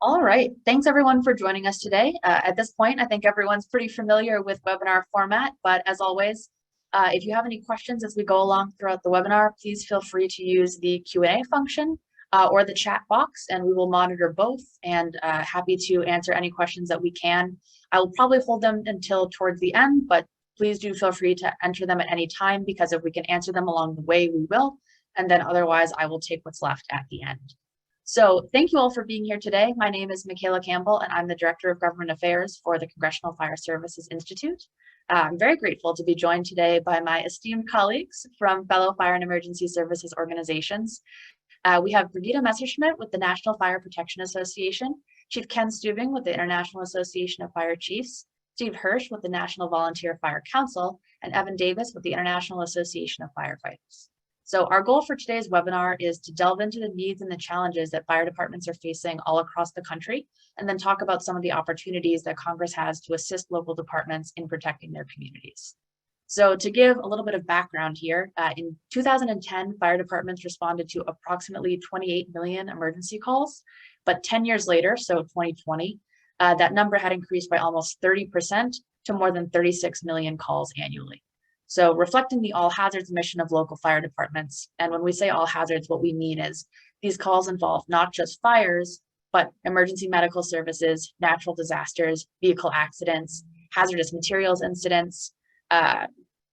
All right, thanks everyone for joining us today. At this point, I think everyone's pretty familiar with webinar format, but as always, if you have any questions as we go along throughout the webinar, please feel free to use the Q&A function or the chat box, and we will monitor both, and happy to answer any questions that we can. I will probably hold them until towards the end, but please do feel free to enter them at any time, because if we can answer them along the way, we will, and then otherwise I will take what's left at the end. So thank you all for being here today. My name is Michaela Campbell, and I'm the Director of Government Affairs for the Congressional Fire Services Institute. I'm very grateful to be joined today by my esteemed colleagues from fellow fire and emergency services organizations. We have Birgitte Messerschmidt with the National Fire Protection Association, Chief Ken Stuebing with the International Association of Fire Chiefs, Steve Hirsch with the National Volunteer Fire Council, and Evan Davis with the International Association of Firefighters. So our goal for today's webinar is to delve into the needs and the challenges that fire departments are facing all across the country, and then talk about some of the opportunities that Congress has to assist local departments in protecting their communities. So to give a little bit of background here, in 2010, fire departments responded to approximately 28 million emergency calls, but 10 years later, so 2020, that number had increased by almost 30% to more than 36 million calls annually. So reflecting the all hazards mission of local fire departments, and when we say all hazards, what we mean is these calls involve not just fires, but emergency medical services, natural disasters, vehicle accidents, hazardous materials incidents,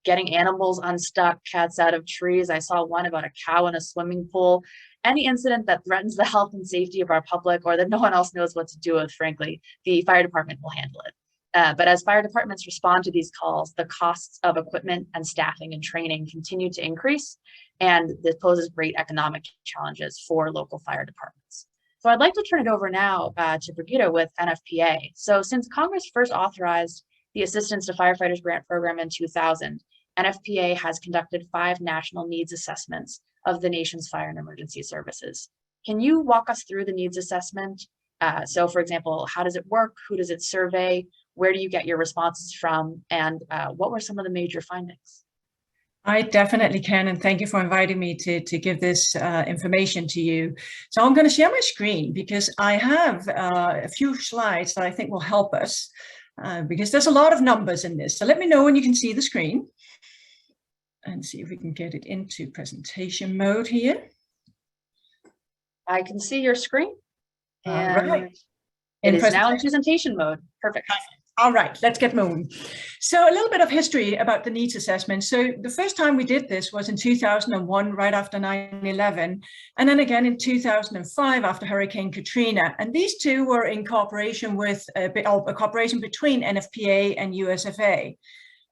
getting animals unstuck, cats out of trees. I saw one about a cow in a swimming pool. Any incident that threatens the health and safety of our public, or that no one else knows what to do with, frankly, the fire department will handle it. But as fire departments respond to these calls, the costs of equipment and staffing and training continue to increase, and this poses great economic challenges for local fire departments. So I'd like to turn it over now to Birgitte with NFPA. So since Congress first authorized the Assistance to Firefighters Grant Program in 2000, NFPA has conducted 5 national needs assessments of the nation's fire and emergency services. Can you walk us through the needs assessment? So for example, how does it work? Who does it survey? Where do you get your responses from? And what were some of the major findings? I definitely can, and thank you for inviting me to give this information to you. So I'm going to share my screen because I have a few slides that I think will help us because there's a lot of numbers in this. So let me know when you can see the screen and see if we can get it into presentation mode here. I can see your screen. And right. It is now in presentation mode. Perfect. All right, let's get moving. So a little bit of history about the needs assessment. So the first time we did this was in 2001, right after 9/11, and then again in 2005 after Hurricane Katrina. And these two were in cooperation with a cooperation between NFPA and USFA.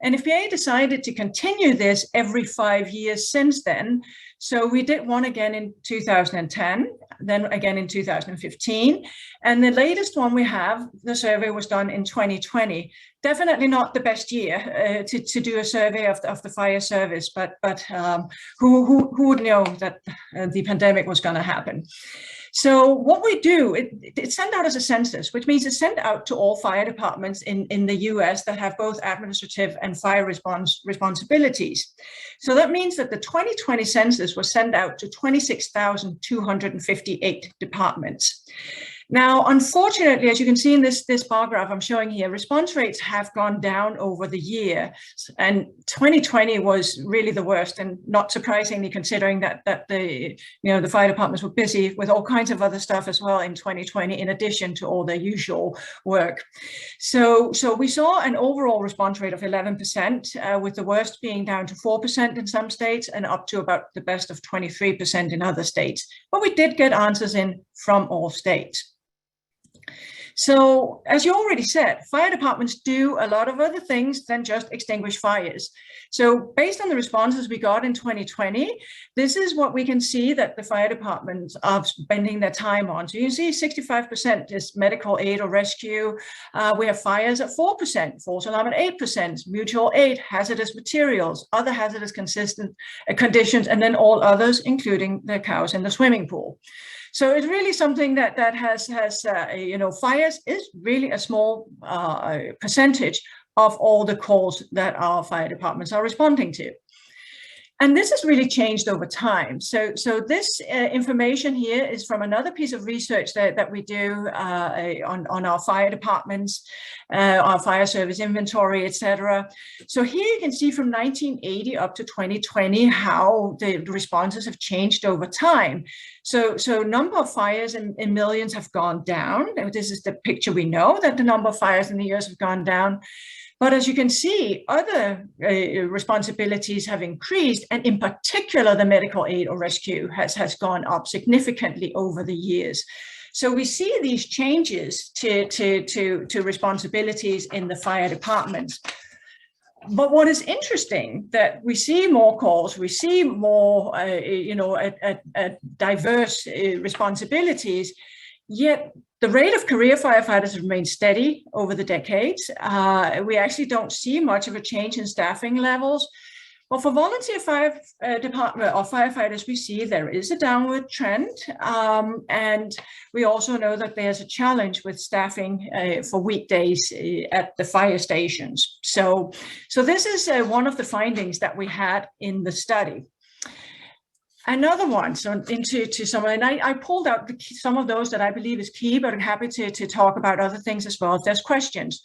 NFPA decided to continue this every 5 years since then. So we did one again in 2010, then again in 2015. And the latest one we have, the survey was done in 2020. Definitely not the best year to do a survey of the fire service, but who would know that the pandemic was going to happen? So what we do, it's sent out as a census, which means it's sent out to all fire departments in the US that have both administrative and fire response responsibilities. So that means that the 2020 census was sent out to 26,258 departments. Now, unfortunately, as you can see in this bar graph I'm showing here, response rates have gone down over the year, and 2020 was really the worst, and not surprisingly, considering that the fire departments were busy with all kinds of other stuff as well in 2020, in addition to all their usual work. So we saw an overall response rate of 11%, with the worst being down to 4% in some states and up to about the best of 23% in other states. But we did get answers in from all states. So, as you already said, fire departments do a lot of other things than just extinguish fires. So, based on the responses we got in 2020, this is what we can see that the fire departments are spending their time on. So, you see 65% is medical aid or rescue. We have fires at 4%, false alarm at 8%, mutual aid, hazardous materials, other hazardous conditions, and then all others, including the cows in the swimming pool. So it's really something that has fires is really a small percentage of all the calls that our fire departments are responding to. And this has really changed over time. So this information here is from another piece of research that we do on our fire departments, our fire service inventory, etc. So here you can see from 1980 up to 2020 how the responses have changed over time. So number of fires in millions have gone down. This is the picture we know, that the number of fires in the years have gone down. But as you can see, other responsibilities have increased, and in particular, the medical aid or rescue has gone up significantly over the years. So we see these changes to responsibilities in the fire departments. But what is interesting, that we see more calls, we see more, diverse responsibilities, yet the rate of career firefighters has remained steady over the decades. We actually don't see much of a change in staffing levels. But for volunteer fire department or firefighters, we see there is a downward trend. And we also know that there's a challenge with staffing for weekdays at the fire stations. So this is one of the findings that we had in the study. Another one, so into some, and I pulled out some of those that I believe is key, but I'm happy to talk about other things as well if there's questions.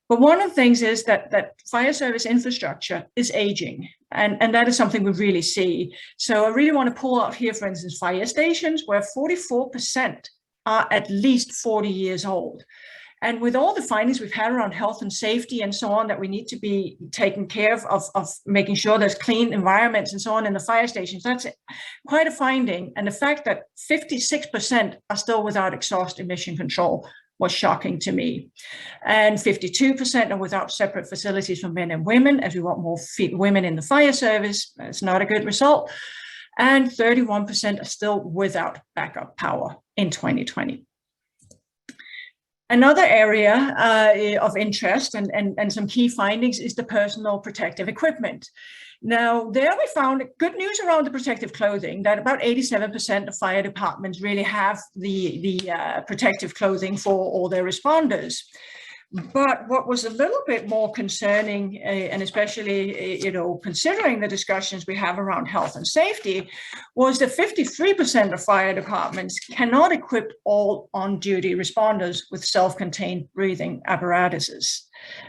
But one of the things is that fire service infrastructure is aging, and that is something we really see. So I really want to pull out here, for instance, fire stations where 44% are at least 40 years old. And with all the findings we've had around health and safety and so on, that we need to be taking care of making sure there's clean environments and so on in the fire stations, that's quite a finding. And the fact that 56% are still without exhaust emission control was shocking to me. And 52% are without separate facilities for men and women, as we want more women in the fire service. That's not a good result. And 31% are still without backup power in 2020. Another area of interest and some key findings is the personal protective equipment. Now, there we found good news around the protective clothing, that about 87% of fire departments really have the protective clothing for all their responders. But what was a little bit more concerning, and especially, considering the discussions we have around health and safety, was that 53% of fire departments cannot equip all on-duty responders with self-contained breathing apparatuses.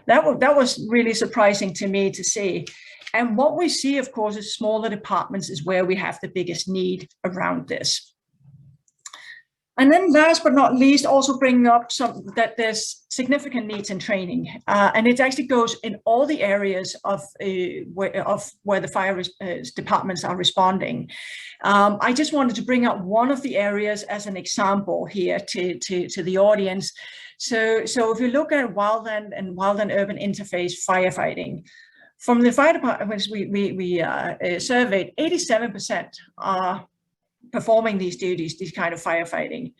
That was really surprising to me to see. And what we see, of course, is smaller departments is where we have the biggest need around this. And then last but not least, also bringing up that there's significant needs in training. And it actually goes in all the areas of where the fire departments are responding. I just wanted to bring up one of the areas as an example here to the audience. So if you look at wildland and wildland urban interface firefighting, from the fire departments we surveyed, 87% are performing these duties, these kind of firefighting.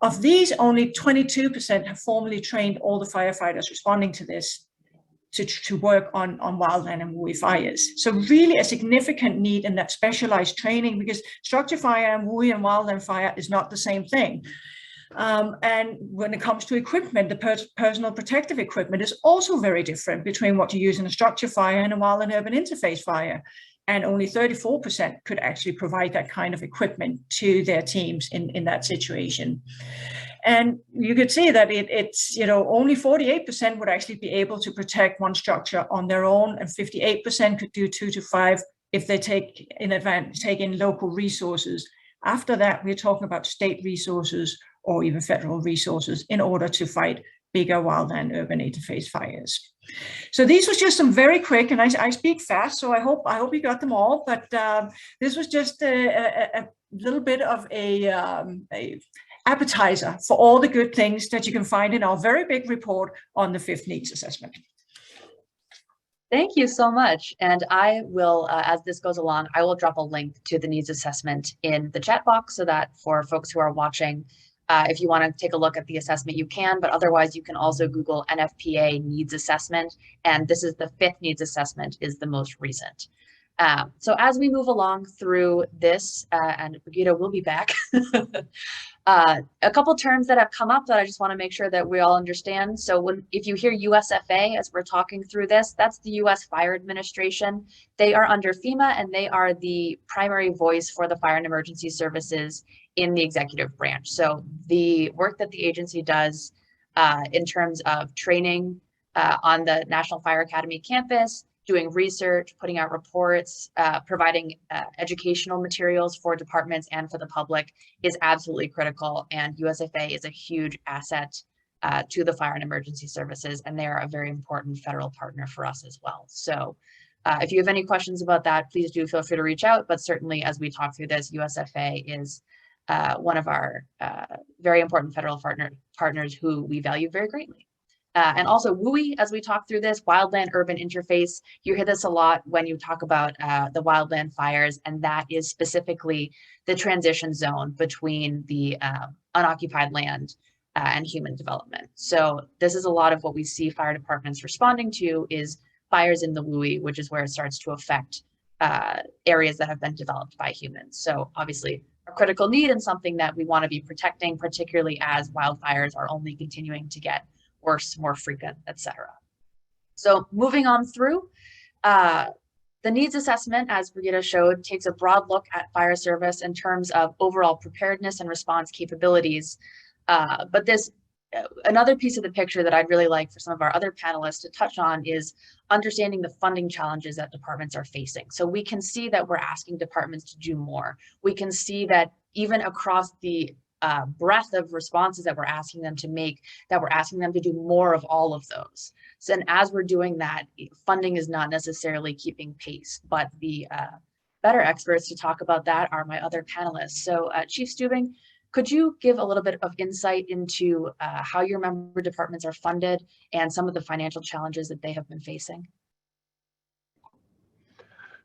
Of these, only 22% have formally trained all the firefighters responding to this to work on wildland and WUI fires. So really a significant need in that specialized training, because structure fire and WUI and wildland fire is not the same thing. And when it comes to equipment, the personal protective equipment is also very different between what you use in a structure fire and a wildland urban interface fire. And only 34% could actually provide that kind of equipment to their teams in that situation. And you could see that it's only 48% would actually be able to protect one structure on their own, and 58% could do 2 to 5 if they take in local resources. After that, we're talking about state resources or even federal resources in order to fight bigger wildland urban interface fires. So these was just some very quick, and I speak fast, so I hope you got them all. But this was just a little bit of a appetizer for all the good things that you can find in our very big report on the 5th needs assessment. Thank you so much. And I will, as this goes along, I will drop a link to the needs assessment in the chat box so that for folks who are watching, if you want to take a look at the assessment, you can, but otherwise you can also Google NFPA needs assessment. And this is the 5th needs assessment, is the most recent. So as we move along through this, and Birgitte will be back, a couple terms that have come up that I just want to make sure that we all understand. So if you hear USFA as we're talking through this, that's the U.S. Fire Administration. They are under FEMA, and they are the primary voice for the fire and emergency services in the executive branch. So the work that the agency does in terms of training on the National Fire Academy campus, doing research, putting out reports, providing educational materials for departments and for the public is absolutely critical. And USFA is a huge asset to the fire and emergency services, and they are a very important federal partner for us as well. So if you have any questions about that, please do feel free to reach out. But certainly as we talk through this, USFA is one of our very important federal partners who we value very greatly. And also WUI, as we talk through this, wildland-urban interface, you hear this a lot when you talk about the wildland fires, and that is specifically the transition zone between the unoccupied land and human development. So this is a lot of what we see fire departments responding to is fires in the WUI, which is where it starts to affect areas that have been developed by humans. So obviously a critical need and something that we want to be protecting, particularly as wildfires are only continuing to get worse, more frequent, etc. So moving on through, the needs assessment, as Birgitte showed, takes a broad look at fire service in terms of overall preparedness and response capabilities. But this, another piece of the picture that I'd really like for some of our other panelists to touch on is understanding the funding challenges that departments are facing. So we can see that we're asking departments to do more. We can see that even across the breadth of responses that we're asking them to make, that we're asking them to do more of all of those. So, and as we're doing that, funding is not necessarily keeping pace, but the better experts to talk about that are my other panelists. So Chief Stuebing, could you give a little bit of insight into how your member departments are funded and some of the financial challenges that they have been facing?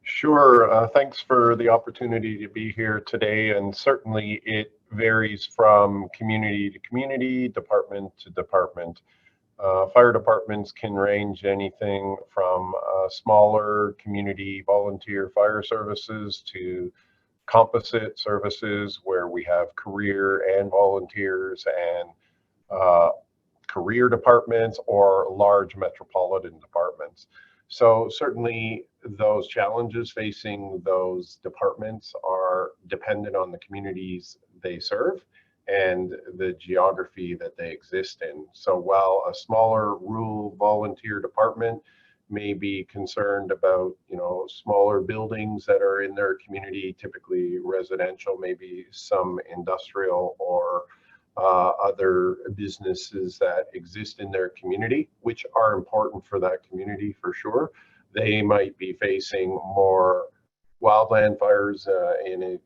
Sure. Thanks for the opportunity to be here today. And certainly it varies from community to community, department to department. Fire departments can range anything from smaller community volunteer fire services to composite services where we have career and volunteers and career departments or large metropolitan departments. So certainly those challenges facing those departments are dependent on the communities they serve and the geography that they exist in. So while a smaller rural volunteer department may be concerned about, smaller buildings that are in their community, typically residential, maybe some industrial or other businesses that exist in their community, which are important for that community for sure. They might be facing more wildland fires in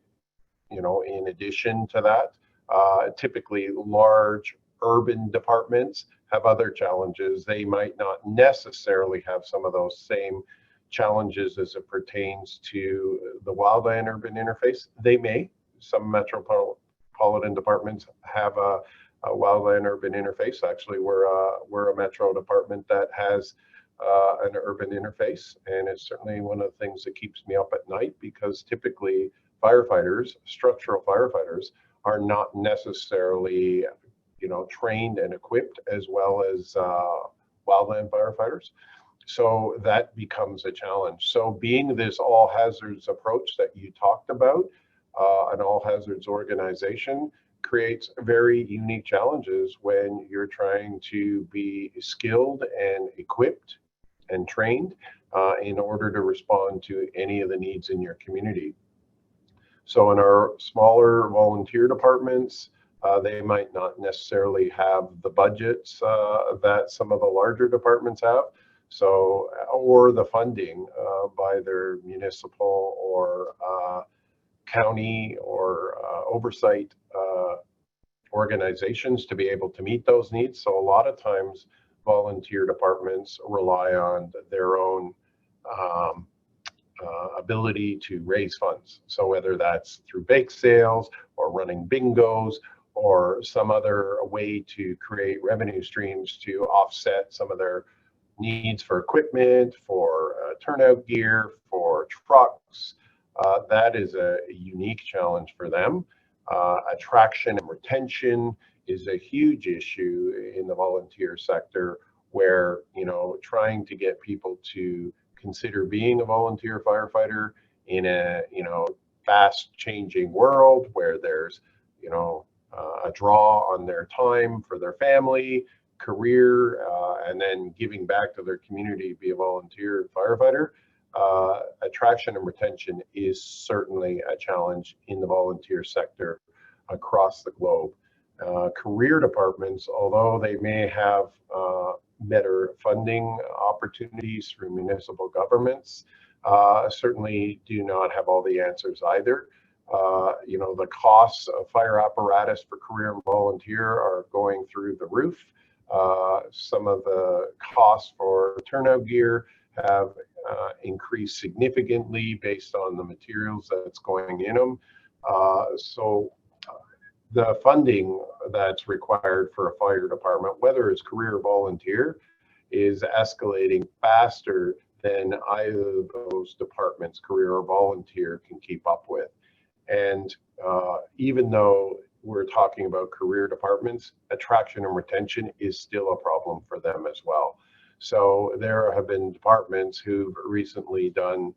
addition to that. Typically large urban departments have other challenges. They might not necessarily have some of those same challenges as it pertains to the wildland urban interface. They may. Some metropolitan departments have a wildland urban interface. Actually, we're a metro department that has an urban interface, and it's certainly one of the things that keeps me up at night because typically firefighters, structural firefighters, are not necessarily trained and equipped as well as wildland firefighters. So that becomes a challenge. So being this all hazards approach that you talked about, an all hazards organization creates very unique challenges when you're trying to be skilled and equipped and trained in order to respond to any of the needs in your community. So in our smaller volunteer departments, they might not necessarily have the budgets that some of the larger departments have. So, or the funding by their municipal or county or oversight organizations to be able to meet those needs. So a lot of times volunteer departments rely on their own ability to raise funds. So whether that's through bake sales or running bingos or some other way to create revenue streams to offset some of their needs for equipment, for turnout gear, for trucks, that is a unique challenge for them. Attraction and retention is a huge issue in the volunteer sector, where, you know, trying to get people to consider being a volunteer firefighter in a, you know, fast changing world where there's, you know, a draw on their time for their family, career, and then giving back to their community, be a volunteer firefighter. Attraction and retention is certainly a challenge in the volunteer sector across the globe. Career departments, although they may have better funding opportunities through municipal governments, certainly do not have all the answers either. You know, the costs of fire apparatus for career and volunteer are going through the roof. Some of the costs for turnout gear have increased significantly based on the materials that's going in them. So the funding that's required for a fire department, whether it's career or volunteer, is escalating faster than either of those departments, career or volunteer, can keep up with. And even though we're talking about career departments, attraction and retention is still a problem for them as well. So there have been departments who've recently done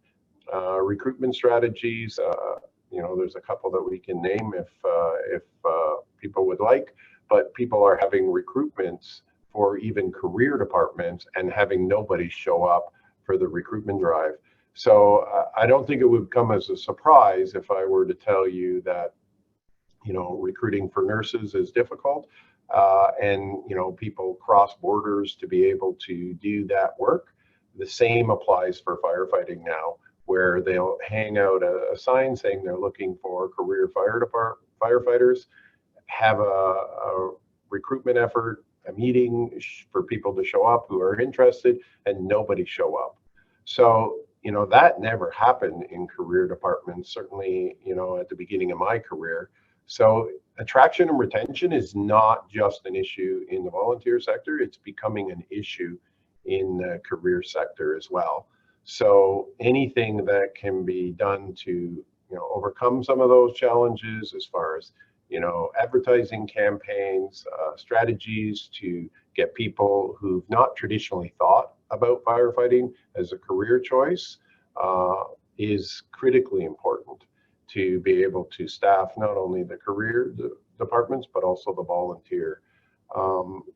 recruitment strategies. You know, there's a couple that we can name if people would like, but people are having recruitments for even career departments and having nobody show up for the recruitment drive. So I don't think it would come as a surprise if I were to tell you that, you know, recruiting for nurses is difficult, and, you know, people cross borders to be able to do that work. The same applies for firefighting now, where they'll hang out a sign saying they're looking for career firefighters, have a recruitment effort, a meeting for people to show up who are interested, and nobody show up. So, you know, that never happened in career departments, certainly, you know, at the beginning of my career. So attraction and retention is not just an issue in the volunteer sector, it's becoming an issue in the career sector as well. So anything that can be done to, you know, overcome some of those challenges, as far as, you know, advertising campaigns, strategies to get people who've not traditionally thought about firefighting as a career choice, is critically important to be able to staff not only the career departments, but also the volunteer.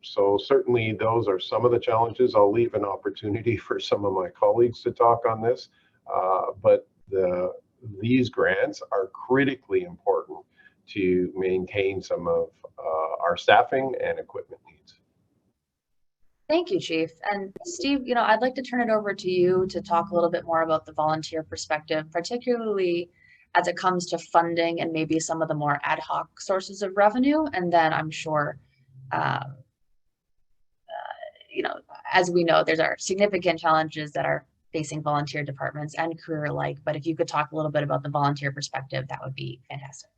So certainly those are some of the challenges. I'll leave an opportunity for some of my colleagues to talk on this, but these grants are critically important to maintain some of our staffing and equipment needs. Thank you, Chief. And Steve, you know, I'd like to turn it over to you to talk a little bit more about the volunteer perspective, particularly as it comes to funding and maybe some of the more ad hoc sources of revenue. And then I'm sure, you know, as we know, there are significant challenges that are facing volunteer departments and career alike. But if you could talk a little bit about the volunteer perspective, that would be fantastic.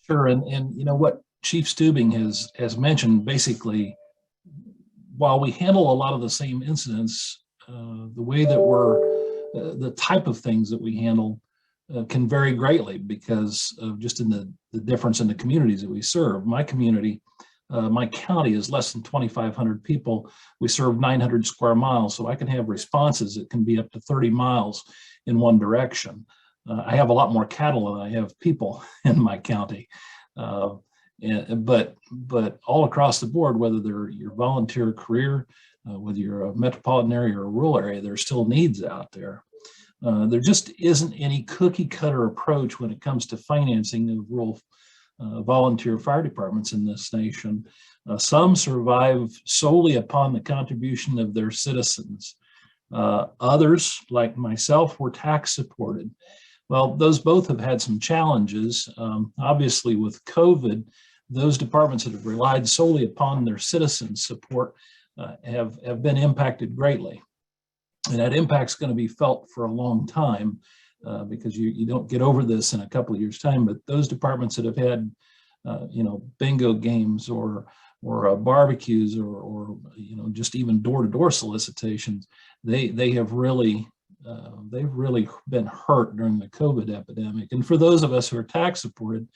Sure. And you know what Chief Stuebing has mentioned, basically, while we handle a lot of the same incidents, the way that the type of things that we handle can vary greatly because of just in the difference in the communities that we serve. My community, my county is less than 2,500 people. We serve 900 square miles, so I can have responses that can be up to 30 miles in one direction. I have a lot more cattle than I have people in my county. But all across the board, whether they're your volunteer career, whether you're a metropolitan area or a rural area, there's still needs out there. There just isn't any cookie cutter approach when it comes to financing of rural volunteer fire departments in this nation. Some survive solely upon the contribution of their citizens. Others, like myself, were tax supported. Well, those both have had some challenges. Obviously, with COVID, those departments that have relied solely upon their citizens' support have been impacted greatly. And that impact's going to be felt for a long time because you don't get over this in a couple of years' time. But those departments that have had, you know, bingo games or barbecues or you know, just even door-to-door solicitations, they have really they've really been hurt during the COVID epidemic. And for those of us who are tax supported,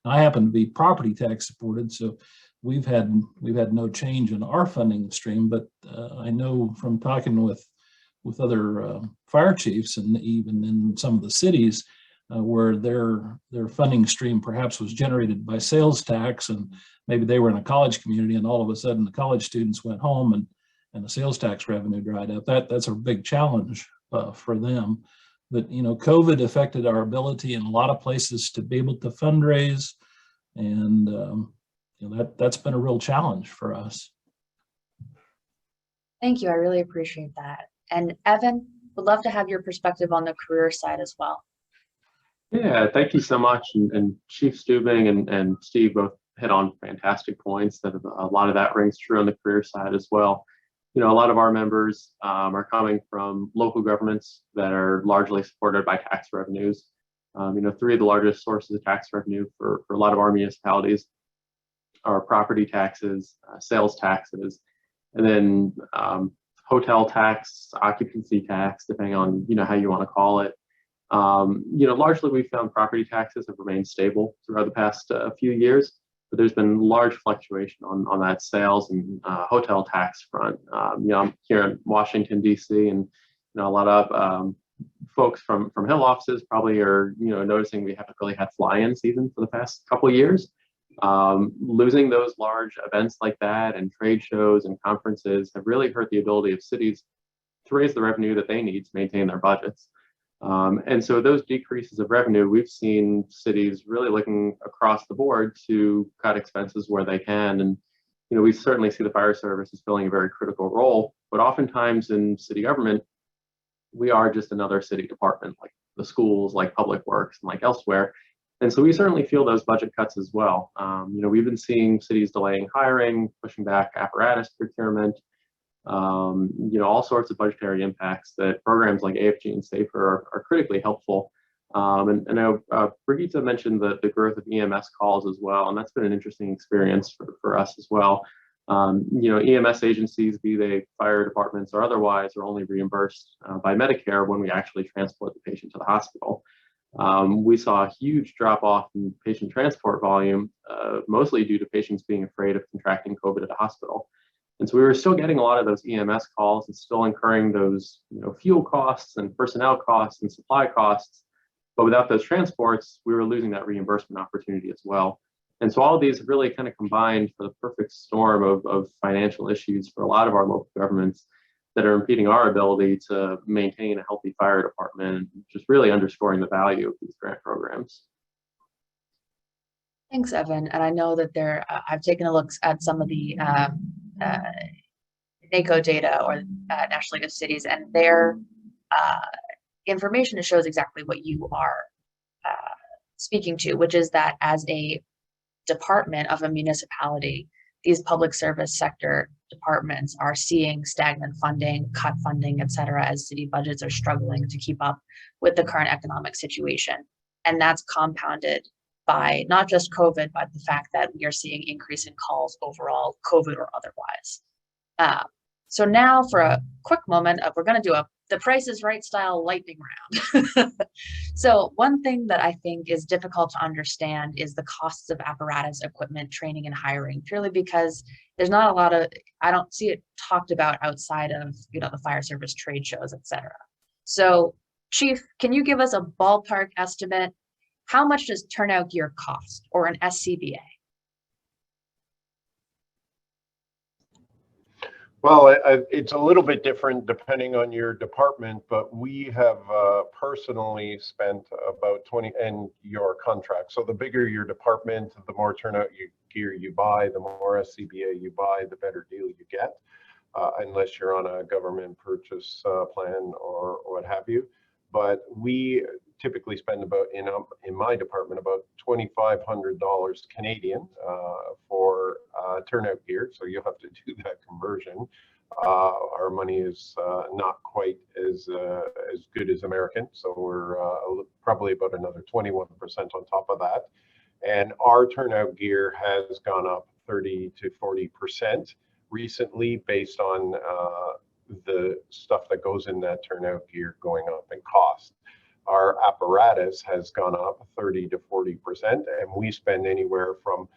I happen to be property tax supported, so we've had no change in our funding stream. But I know from talking with other fire chiefs, and even in some of the cities where their funding stream perhaps was generated by sales tax, and maybe they were in a college community, and all of a sudden the college students went home and the sales tax revenue dried up. That's a big challenge for them. But COVID affected our ability in a lot of places to be able to fundraise, and that's been a real challenge for us. Thank you. I really appreciate that. And Evan, would love to have your perspective on the career side as well. Yeah, thank you so much. And Chief Stuebing and Steve both hit on fantastic points. That a lot of that rings true on the career side as well. A lot of our members are coming from local governments that are largely supported by tax revenues. Three of the largest sources of tax revenue for a lot of our municipalities are property taxes, sales taxes, and then hotel tax, occupancy tax, depending on how you want to call it. Largely we found property taxes have remained stable throughout the past few years, but there's been large fluctuation on that sales and hotel tax front. I'm here in Washington, D.C., and a lot of folks from Hill offices probably are noticing we haven't really had fly-in season for the past couple of years. Losing those large events like that and trade shows and conferences have really hurt the ability of cities to raise the revenue that they need to maintain their budgets. And so those decreases of revenue, we've seen cities really looking across the board to cut expenses where they can. And, we certainly see the fire service as filling a very critical role, but oftentimes in city government, we are just another city department, like the schools, like public works, and like elsewhere. And so we certainly feel those budget cuts as well. We've been seeing cities delaying hiring, pushing back apparatus procurement, all sorts of budgetary impacts that programs like AFG and SAFER are critically helpful. And I know Birgitte mentioned the growth of EMS calls as well, and that's been an interesting experience for us as well. EMS agencies, be they fire departments or otherwise, are only reimbursed by Medicare when we actually transport the patient to the hospital. We saw a huge drop off in patient transport volume, mostly due to patients being afraid of contracting COVID at a hospital. And so we were still getting a lot of those EMS calls and still incurring those fuel costs and personnel costs and supply costs. But without those transports, we were losing that reimbursement opportunity as well. And so all of these have really kind of combined for the perfect storm of financial issues for a lot of our local governments that are impeding our ability to maintain a healthy fire department, just really underscoring the value of these grant programs. Thanks, Evan. And I know that I've taken a look at some of the NACO data or National League of Cities, and their information shows exactly what you are speaking to, which is that as a department of a municipality, these public service sector departments are seeing stagnant funding, cut funding, et cetera, as city budgets are struggling to keep up with the current economic situation. And that's compounded by not just COVID, but the fact that we are seeing increase in calls overall, COVID or otherwise. So now for a quick moment, we're going to do the Price is Right style lightning round. So one thing that I think is difficult to understand is the costs of apparatus, equipment, training, and hiring, purely because there's not a lot of, I don't see it talked about outside of, the fire service trade shows, et cetera. So Chief, can you give us a ballpark estimate? How much does turnout gear cost, or an SCBA? Well, it's a little bit different depending on your department, but we have personally spent about 20 and your contract. So the bigger your department, the more turnout gear you buy, the more SCBA you buy, the better deal you get, unless you're on a government purchase plan or what have you. But we typically spend about, in my department, about $2,500 Canadian for turnout gear. So you'll have to do that conversion. Our money is not quite as good as American, so we're probably about another 21% on top of that. And our turnout gear has gone up 30 to 40% recently, based on the stuff that goes in that turnout gear going up in cost. Our apparatus has gone up 30 to 40%, and we spend anywhere from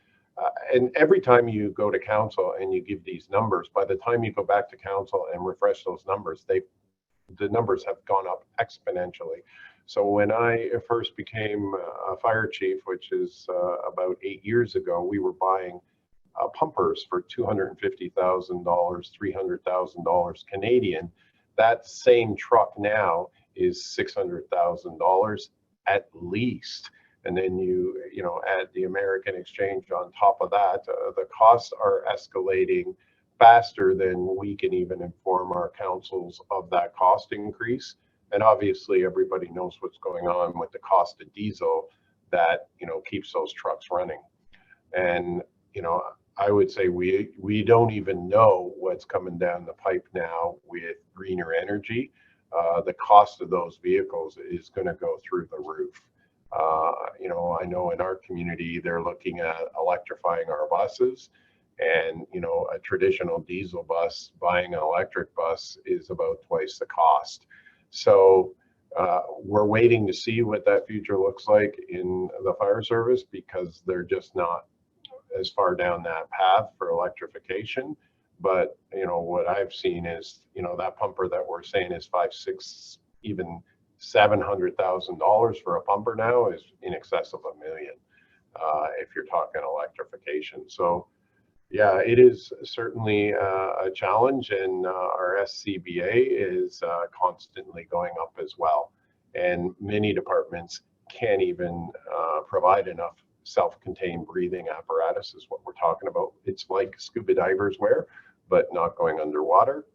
and every time you go to council and you give these numbers, by the time you go back to council and refresh those numbers, the numbers have gone up exponentially. So when I first became a fire chief, which is about 8 years ago, we were buying pumpers for $250,000, $300,000 Canadian. That same truck now is $600,000 at least. And then you add the American exchange on top of that. The costs are escalating faster than we can even inform our councils of that cost increase. And obviously, everybody knows what's going on with the cost of diesel that keeps those trucks running. And I would say we don't even know what's coming down the pipe now with greener energy. The cost of those vehicles is going to go through the roof. I know in our community, they're looking at electrifying our buses, and, a traditional diesel bus, buying an electric bus is about twice the cost. So we're waiting to see what that future looks like in the fire service, because they're just not as far down that path for electrification. But, what I've seen is, that pumper that we're saying is $500,000, $600,000, even $700,000 for a pumper now is in excess of $1 million if you're talking electrification. So yeah, it is certainly a challenge, and our SCBA is constantly going up as well. And many departments can't even provide enough self-contained breathing apparatus, is what we're talking about. It's like scuba divers wear, but not going underwater.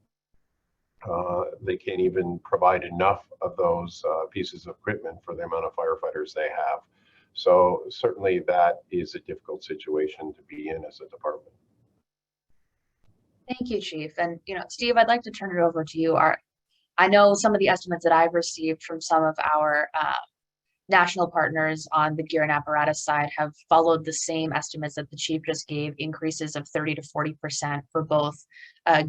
They can't even provide enough of those pieces of equipment for the amount of firefighters they have. So certainly that is a difficult situation to be in as a department. Thank you, Chief. And, Steve, I'd like to turn it over to you. I know some of the estimates that I've received from some of our national partners on the gear and apparatus side have followed the same estimates that the Chief just gave, increases of 30 to 40% for both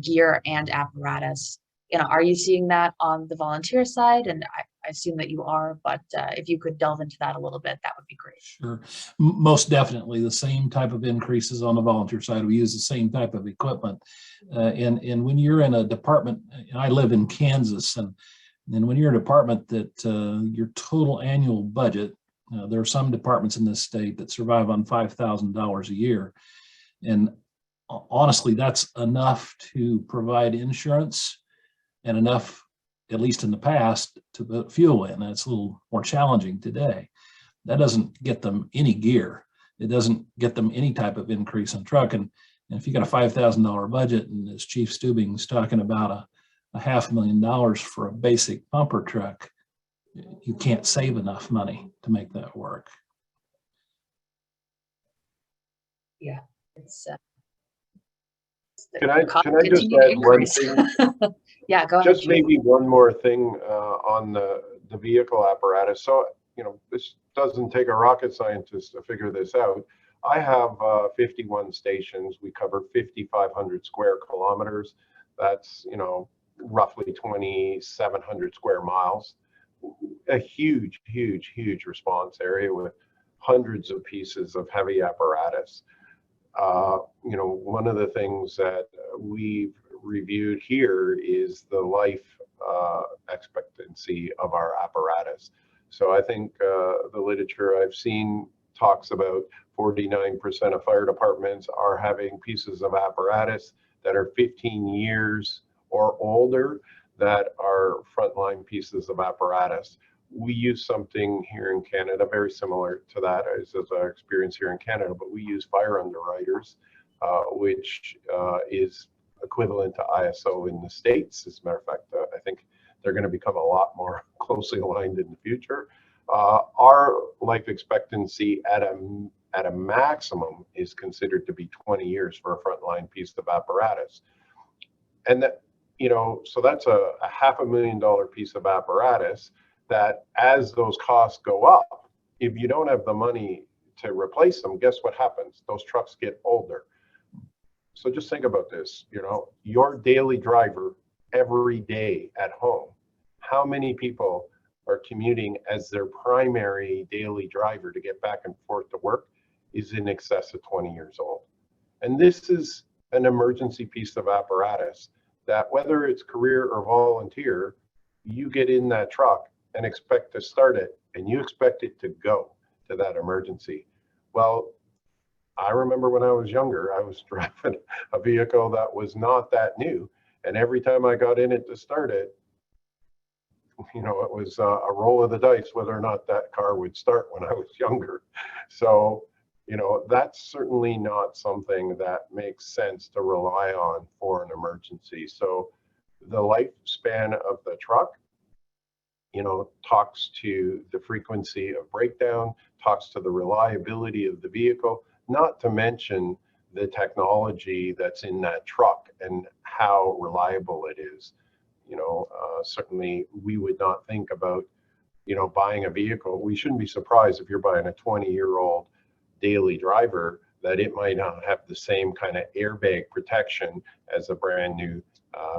gear and apparatus. Are you seeing that on the volunteer side? And I assume that you are, but if you could delve into that a little bit, that would be great. Sure. Most definitely the same type of increases on the volunteer side. We use the same type of equipment. And when you're in a department, I live in Kansas, and when you're in a department that your total annual budget, there are some departments in this state that survive on $5,000 a year. And honestly, that's enough to provide insurance and enough, at least in the past, to put fuel in. That's a little more challenging today. That doesn't get them any gear. It doesn't get them any type of increase in truck. And if you got a $5,000 budget, and as Chief Stuebing's talking about a $500,000 for a basic pumper truck, you can't save enough money to make that work. Yeah, it's Can I just add one thing? Yeah, go ahead. Just maybe one more thing on the vehicle apparatus. So, this doesn't take a rocket scientist to figure this out. I have 51 stations. We cover 5,500 square kilometers. That's, roughly 2,700 square miles. A huge, huge, huge response area with hundreds of pieces of heavy apparatus. One of the things that we've reviewed here is the life expectancy of our apparatus. So I think the literature I've seen talks about 49% of fire departments are having pieces of apparatus that are 15 years or older that are frontline pieces of apparatus. We use something here in Canada very similar to that as our experience here in Canada, but we use fire underwriters, which is equivalent to ISO in the States. As a matter of fact, I think they're going to become a lot more closely aligned in the future. Our life expectancy at a maximum is considered to be 20 years for a frontline piece of apparatus. And that, so that's a $500,000 piece of apparatus that, as those costs go up, if you don't have the money to replace them, guess what happens? Those trucks get older. So just think about this, your daily driver every day at home. How many people are commuting as their primary daily driver to get back and forth to work is in excess of 20 years old. And this is an emergency piece of apparatus that, whether it's career or volunteer, you get in that truck and expect to start it, and you expect it to go to that emergency. Well, I remember when I was younger, I was driving a vehicle that was not that new, and every time I got in it to start it, you know, it was a roll of the dice whether or not that car would start when I was younger. So, you know, that's certainly not something that makes sense to rely on for an emergency. So the lifespan of the truck, you know, talks to the frequency of breakdown, talks to the reliability of the vehicle, not to mention the technology that's in that truck and how reliable it is. You know, certainly we would not think about, you know, buying a vehicle. We shouldn't be surprised if you're buying a 20-year-old daily driver that it might not have the same kind of airbag protection as a brand new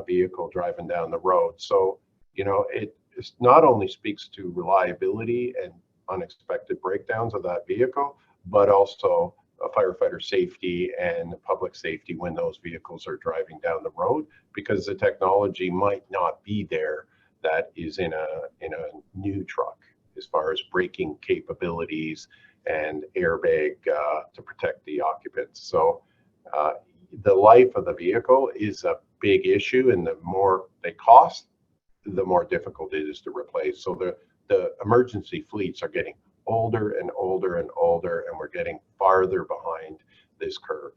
vehicle driving down the road. So, you know, it not only speaks to reliability and unexpected breakdowns of that vehicle, but also firefighter safety and public safety when those vehicles are driving down the road, because the technology might not be there that is in a new truck as far as braking capabilities and airbag to protect the occupants. So the life of the vehicle is a big issue, and the more they cost, the more difficult it is to replace. So the emergency fleets are getting older and older and older, and we're getting farther behind this curve.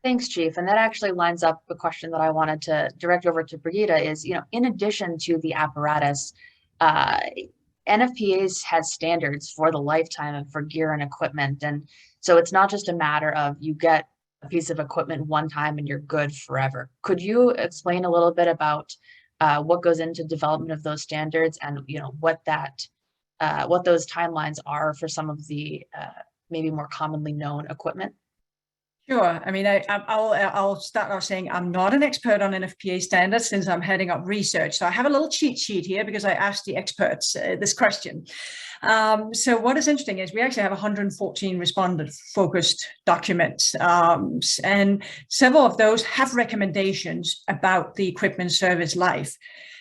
Thanks, Chief. And that actually lines up the question that I wanted to direct over to Birgitte is, you know, in addition to the apparatus, NFPA's has standards for the lifetime and for gear and equipment. And so it's not just a matter of you get a piece of equipment one time and you're good forever. Could you explain a little bit about what goes into development of those standards and, you know, what those timelines are for some of the maybe more commonly known equipment? Sure. I mean, I'll start off saying I'm not an expert on NFPA standards since I'm heading up research. So I have a little cheat sheet here because I asked the experts this question. So what is interesting is we actually have 114 respondent-focused documents, and several of those have recommendations about the equipment service life.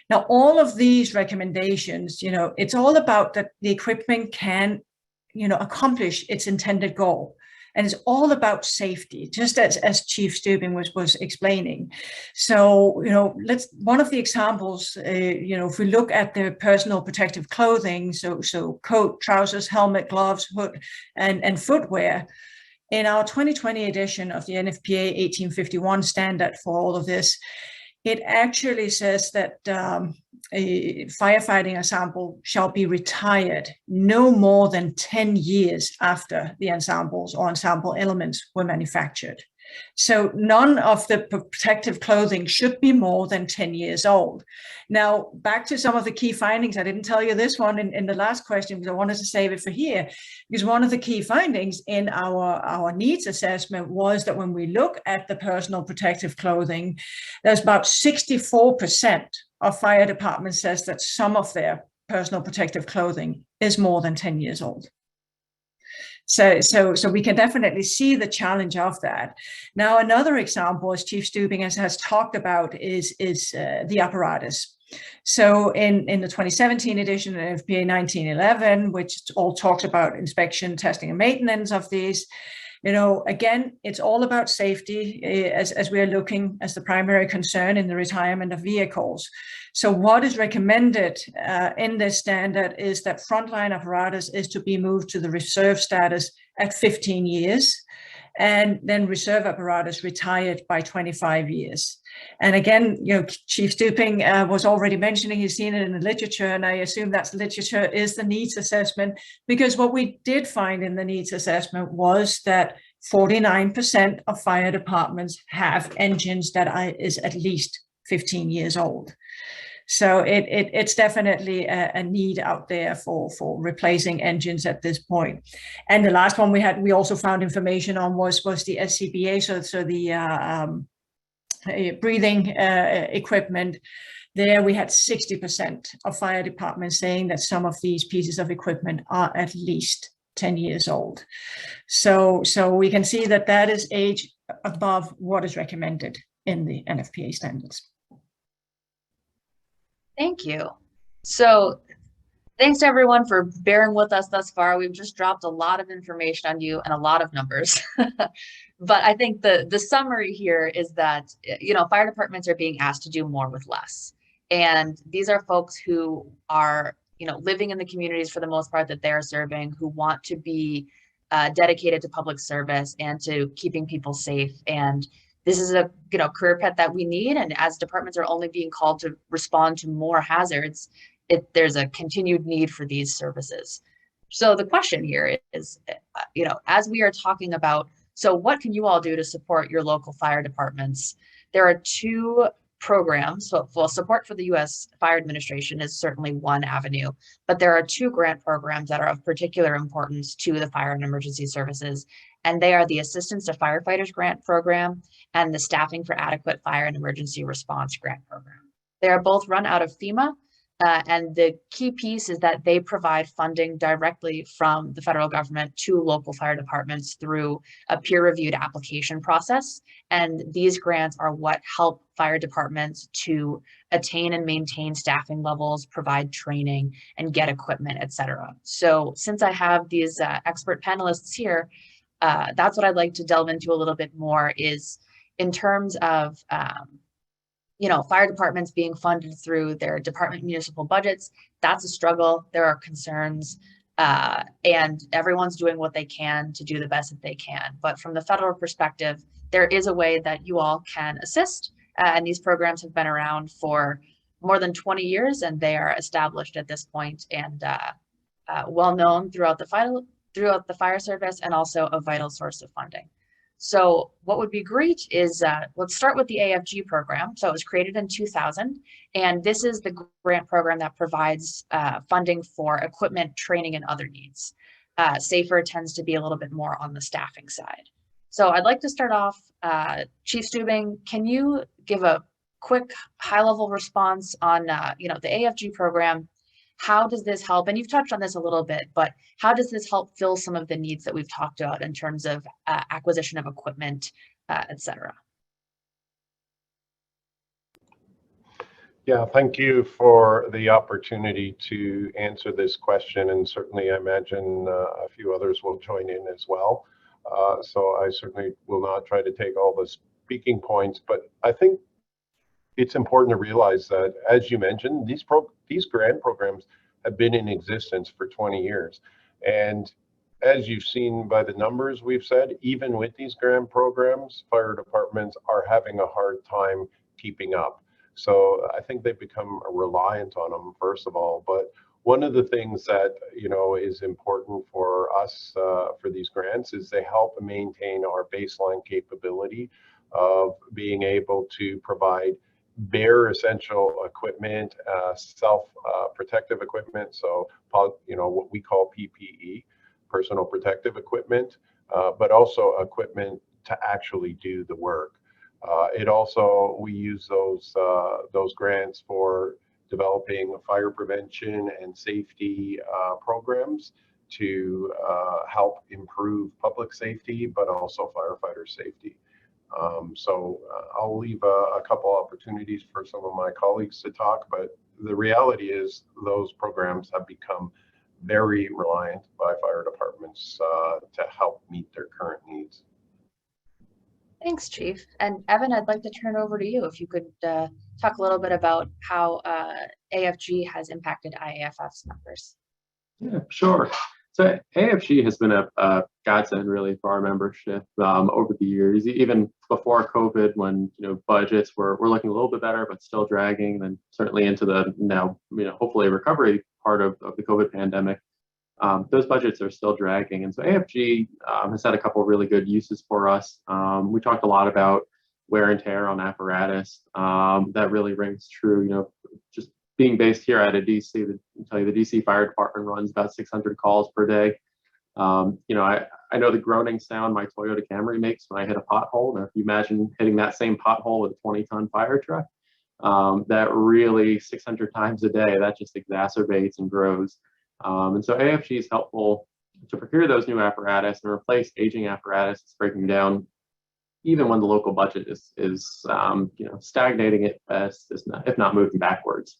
Now, all of these recommendations, you know, it's all about that the equipment can, you know, accomplish its intended goal. And it's all about safety, just as Chief Stuebing was explaining. So, you know, one of the examples, you know, if we look at the personal protective clothing, so coat, trousers, helmet, gloves, hood, and footwear, in our 2020 edition of the NFPA 1851 standard for all of this, it actually says that a firefighting ensemble shall be retired no more than 10 years after the ensembles or ensemble elements were manufactured. So none of the protective clothing should be more than 10 years old. Now, back to some of the key findings. I didn't tell you this one in the last question because I wanted to save it for here. Because one of the key findings in our needs assessment was that when we look at the personal protective clothing, there's about 64% of fire departments says that some of their personal protective clothing is more than 10 years old. So we can definitely see the challenge of that. Now, another example, as Chief Stuebing has talked about, is the apparatus. So in the 2017 edition of NFPA 1911, which all talks about inspection, testing, and maintenance of these, you know, again, it's all about safety as we are looking as the primary concern in the retirement of vehicles. So what is recommended in this standard is that frontline apparatus is to be moved to the reserve status at 15 years, and then reserve apparatus retired by 25 years. And again, you know, Chief Stuebing was already mentioning he's seen it in the literature, and I assume that literature is the needs assessment, because what we did find in the needs assessment was that 49% of fire departments have engines that is at least 15 years old. So it's definitely a need out there for replacing engines at this point. And the last one we also found information on was the SCBA, so the breathing equipment. There we had 60% of fire departments saying that some of these pieces of equipment are at least 10 years old. So we can see that that is age above what is recommended in the NFPA standards. Thank you. So thanks to everyone for bearing with us thus far. We've just dropped a lot of information on you and a lot of numbers. But I think the summary here is that, you know, fire departments are being asked to do more with less. And these are folks who are, you know, living in the communities for the most part that they're serving, who want to be dedicated to public service and to keeping people safe. And this is a, you know, career path that we need. And as departments are only being called to respond to more hazards, there's a continued need for these services. So the question here is, you know, as we are talking about, so what can you all do to support your local fire departments? There are two programs. So, well, support for the U.S. Fire Administration is certainly one avenue, but there are two grant programs that are of particular importance to the fire and emergency services, and they are the Assistance to Firefighters Grant Program and the Staffing for Adequate Fire and Emergency Response Grant Program. They are both run out of FEMA, and the key piece is that they provide funding directly from the federal government to local fire departments through a peer-reviewed application process. And these grants are what help fire departments to attain and maintain staffing levels, provide training, and get equipment, et cetera. So since I have these expert panelists here, that's what I'd like to delve into a little bit more, is in terms of you know, fire departments being funded through their department municipal budgets. That's a struggle. There are concerns, and everyone's doing what they can to do the best that they can. But from the federal perspective, there is a way that you all can assist. And these programs have been around for more than 20 years, and they are established at this point and well known throughout the fire service, and also a vital source of funding. So what would be great is, let's start with the AFG program. So it was created in 2000, and this is the grant program that provides funding for equipment, training, and other needs. SAFER tends to be a little bit more on the staffing side. So I'd like to start off, Chief Stuebing, can you give a quick high-level response on you know, the AFG program? How does this help? And you've touched on this a little bit, but how does this help fill some of the needs that we've talked about in terms of acquisition of equipment, et cetera? Yeah, thank you for the opportunity to answer this question. And certainly I imagine a few others will join in as well. So I certainly will not try to take all the speaking points, but I think it's important to realize that, as you mentioned, these grant programs have been in existence for 20 years. And as you've seen by the numbers we've said, even with these grant programs, fire departments are having a hard time keeping up. So I think they've become reliant on them, first of all. But one of the things that, you know, is important for us for these grants is they help maintain our baseline capability of being able to provide bare essential equipment, self-protective equipment. So, you know, what we call PPE, personal protective equipment, but also equipment to actually do the work. We use those grants for developing fire prevention and safety programs to help improve public safety, but also firefighter safety. I'll leave a couple opportunities for some of my colleagues to talk, but the reality is those programs have become very reliant by fire departments to help meet their current needs. Thanks, Chief. And Evan, I'd like to turn over to you if you could talk a little bit about how AFG has impacted IAFF's members. Yeah, sure. So AFG has been a godsend really for our membership over the years, even before COVID, when budgets were looking a little bit better, but still dragging, and certainly into the now hopefully recovery part of the COVID pandemic. Those budgets are still dragging, and so AFG has had a couple of really good uses for us. We talked a lot about wear and tear on apparatus. That really rings true. Just being based here out of DC, the DC Fire Department runs about 600 calls per day. You know, I know the groaning sound my Toyota Camry makes when I hit a pothole. Now, if you imagine hitting that same pothole with a 20-ton fire truck, that really 600 times a day, that just exacerbates and grows. And so AFG is helpful to procure those new apparatus and replace aging apparatus that's breaking down, even when the local budget is you know, stagnating at best, if not moving backwards.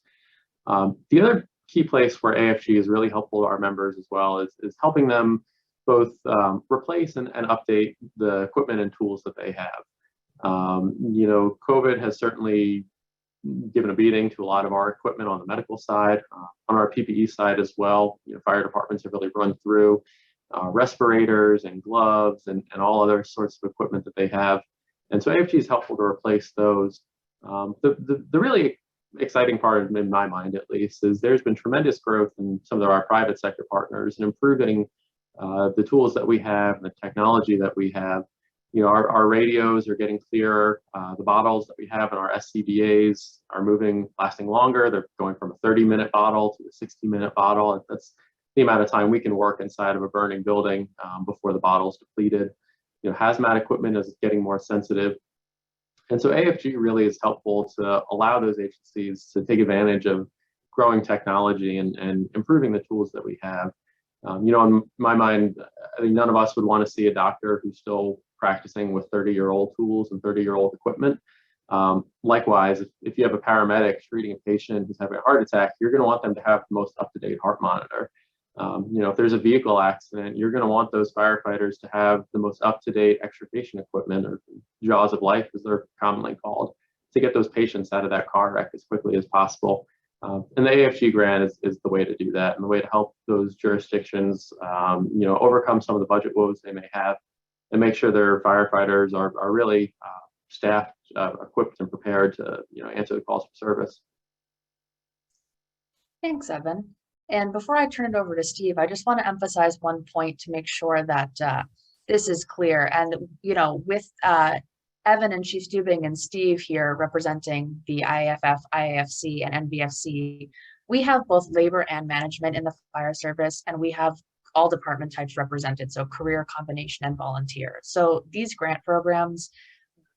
The other key place where AFG is really helpful to our members as well is helping them both replace and update the equipment and tools that they have. You know, COVID has certainly given a beating to a lot of our equipment on the medical side, on our PPE side as well. You know, fire departments have really run through respirators and gloves and all other sorts of equipment that they have. And so AFG is helpful to replace those. The really exciting part, in my mind at least, is there's been tremendous growth in some of our private sector partners and improving the tools that we have and the technology that we have. You know, our radios are getting clearer. The bottles that we have in our SCBAs are lasting longer. They're going from a 30-minute bottle to a 60-minute bottle. That's the amount of time we can work inside of a burning building before the bottle's depleted. You know, hazmat equipment is getting more sensitive. And so AFG really is helpful to allow those agencies to take advantage of growing technology and improving the tools that we have. You know, in my mind, I think none of us would want to see a doctor who's still practicing with 30-year-old tools and 30-year-old equipment. Likewise, if you have a paramedic treating a patient who's having a heart attack, you're going to want them to have the most up-to-date heart monitor. You know, if there's a vehicle accident, you're going to want those firefighters to have the most up-to-date extrication equipment, or jaws of life as they're commonly called, to get those patients out of that car wreck as quickly as possible. And the AFG grant is the way to do that, and the way to help those jurisdictions, you know, overcome some of the budget woes they may have, and make sure their firefighters are really staffed, equipped, and prepared to, you know, answer the calls for service. Thanks, Evan. And before I turn it over to Steve, I just want to emphasize one point to make sure that this is clear. And, you know, with Evan and Chief Stuebing and Steve here representing the IAFF, IAFC, and NBFC, we have both labor and management in the fire service, and we have all department types represented, so career, combination, and volunteer. So these grant programs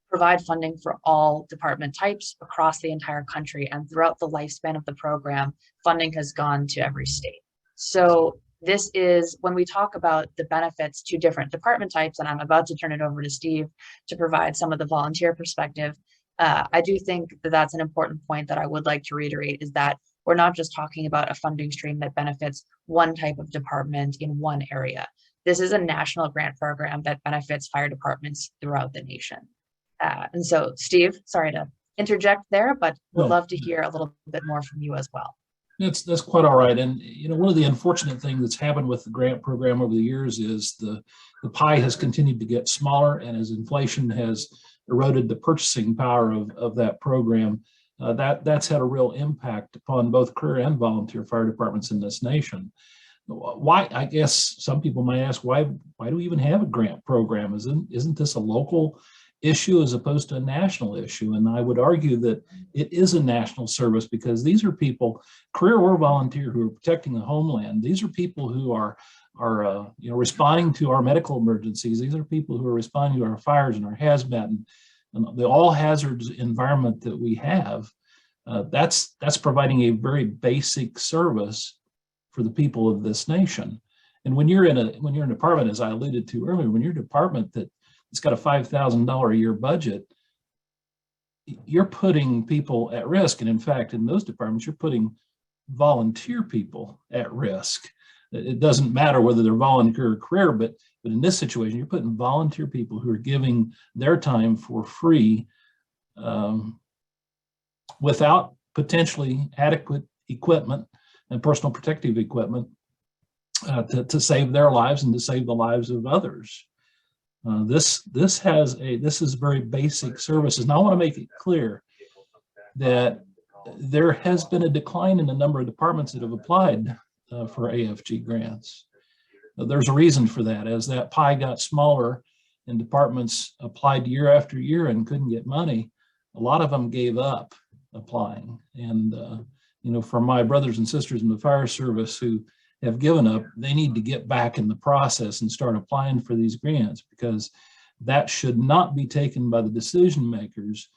provide funding for all department types across the entire country, and throughout the lifespan of the program, funding has gone to every state. So this is when we talk about the benefits to different department types, and I'm about to turn it over to Steve to provide some of the volunteer perspective. I do think that that's an important point that I would like to reiterate, is that we're not just talking about a funding stream that benefits one type of department in one area. This is a national grant program that benefits fire departments throughout the nation. And so, Steve, sorry to interject there, but would love to hear a little bit more from you as well. That's quite all right. And, you know, one of the unfortunate things that's happened with the grant program over the years is the pie has continued to get smaller, and as inflation has eroded the purchasing power of that program, that's had a real impact upon both career and volunteer fire departments in this nation. Why? I guess some people might ask, why do we even have a grant program? Isn't this a local issue as opposed to a national issue? And I would argue that it is a national service, because these are people, career or volunteer, who are protecting the homeland. These are people who are you know, responding to our medical emergencies. These are people who are responding to our fires and our hazmat and the all hazards environment that we have. That's providing a very basic service for the people of this nation. And when you're in a department, as I alluded to earlier, when you're a department that it's got a $5,000 a year budget, you're putting people at risk. And in fact, in those departments, you're putting volunteer people at risk. It doesn't matter whether they're volunteer or career, but in this situation, you're putting volunteer people who are giving their time for free without potentially adequate equipment and personal protective equipment to save their lives and to save the lives of others. This is very basic services. And I want to make it clear that there has been a decline in the number of departments that have applied for AFG grants. There's a reason for that. As that pie got smaller and departments applied year after year and couldn't get money, a lot of them gave up applying. And you know, for my brothers and sisters in the fire service who have given up, they need to get back in the process and start applying for these grants, because that should not be taken by the decision makers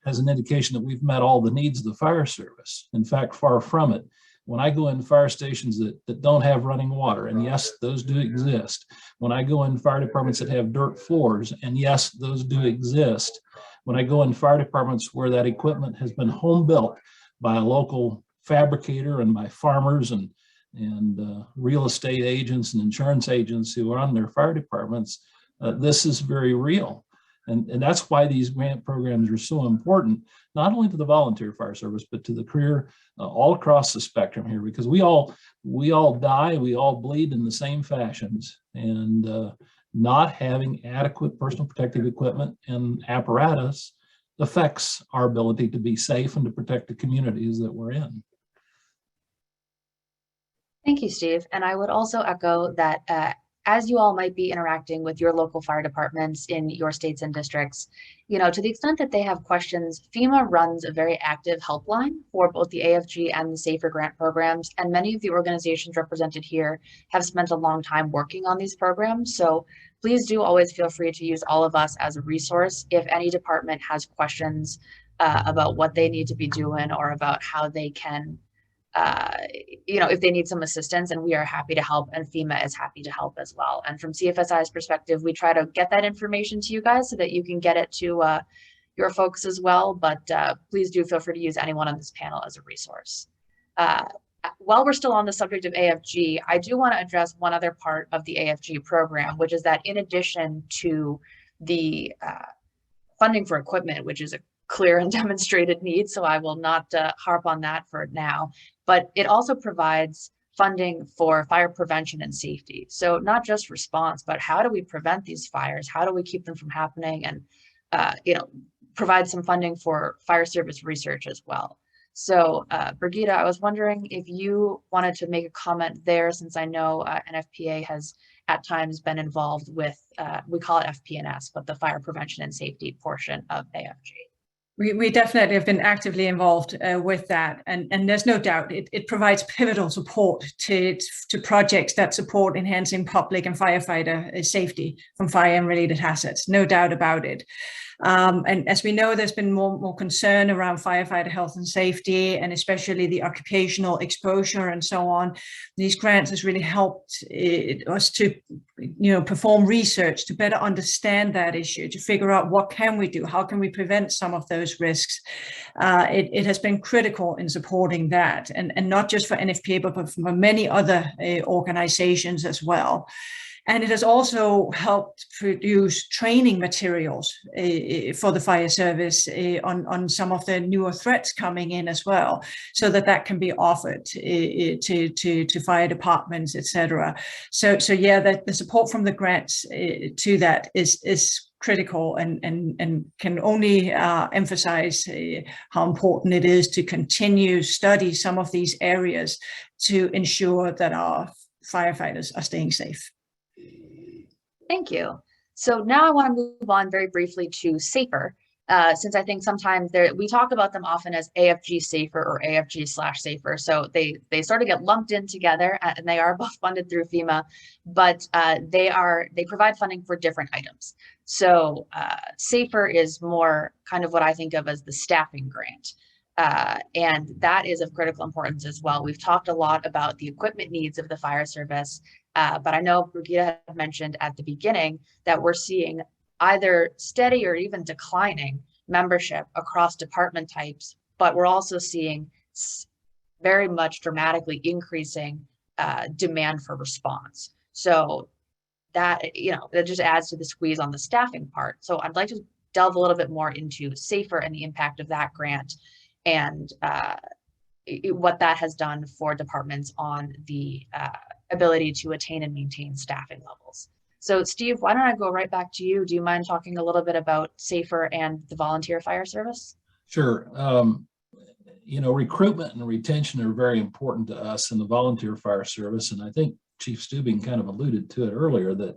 as an indication that we've met all the needs of the fire service. In fact, far from it. When I go in fire stations that don't have running water, and yes, those do exist. When I go in fire departments that have dirt floors, and yes, those do exist. When I go in fire departments where that equipment has been home built by a local fabricator and by farmers and real estate agents and insurance agents who are on their fire departments, this is very real. And that's why these grant programs are so important, not only to the volunteer fire service, but to the career all across the spectrum here, because we all die, we all bleed in the same fashions, and not having adequate personal protective equipment and apparatus affects our ability to be safe and to protect the communities that we're in. Thank you, Steve. And I would also echo that as you all might be interacting with your local fire departments in your states and districts, you know, to the extent that they have questions, FEMA runs a very active helpline for both the AFG and the SAFER grant programs. And many of the organizations represented here have spent a long time working on these programs. So please do always feel free to use all of us as a resource if any department has questions about what they need to be doing or about how they can you know, if they need some assistance, and we are happy to help, and FEMA is happy to help as well. And from CFSI's perspective, we try to get that information to you guys so that you can get it to your folks as well. But please do feel free to use anyone on this panel as a resource. While we're still on the subject of AFG, I do want to address one other part of the AFG program, which is that in addition to the funding for equipment, which is a clear and demonstrated need, so I will not harp on that for now, but it also provides funding for fire prevention and safety. So not just response, but how do we prevent these fires? How do we keep them from happening? And you know, provide some funding for fire service research as well. So Birgitte, I was wondering if you wanted to make a comment there, since I know NFPA has at times been involved with, we call it FP&S, but the fire prevention and safety portion of AFG. We definitely have been actively involved with that, and there's no doubt it provides pivotal support to projects that support enhancing public and firefighter safety from fire and related hazards, no doubt about it. And as we know, there's been more concern around firefighter health and safety, and especially the occupational exposure and so on. These grants has really helped us to, you know, perform research to better understand that issue, to figure out what can we do, how can we prevent some of those risks. It has been critical in supporting that, and not just for NFPA, but for many other organizations as well. And it has also helped produce training materials for the fire service on some of the newer threats coming in as well, so that can be offered to fire departments, etc. So yeah, the support from the grants to that is critical, and can only emphasize how important it is to continue study some of these areas to ensure that our firefighters are staying safe. Thank you. So now I want to move on very briefly to SAFER, since I think sometimes we talk about them often as AFG SAFER or AFG/SAFER. So they sort of get lumped in together, and they are both funded through FEMA, but they provide funding for different items. So SAFER is more kind of what I think of as the staffing grant. And that is of critical importance as well. We've talked a lot about the equipment needs of the fire service, but I know Birgitte had mentioned at the beginning that we're seeing either steady or even declining membership across department types, but we're also seeing very much dramatically increasing demand for response. So that, you know, that just adds to the squeeze on the staffing part. So I'd like to delve a little bit more into SAFER and the impact of that grant, and what that has done for departments on the ability to attain and maintain staffing levels. So Steve, why don't I go right back to you? Do you mind talking a little bit about SAFER and the volunteer fire service? Sure. You know, recruitment and retention are very important to us in the volunteer fire service. And I think Chief Stuebing kind of alluded to it earlier, that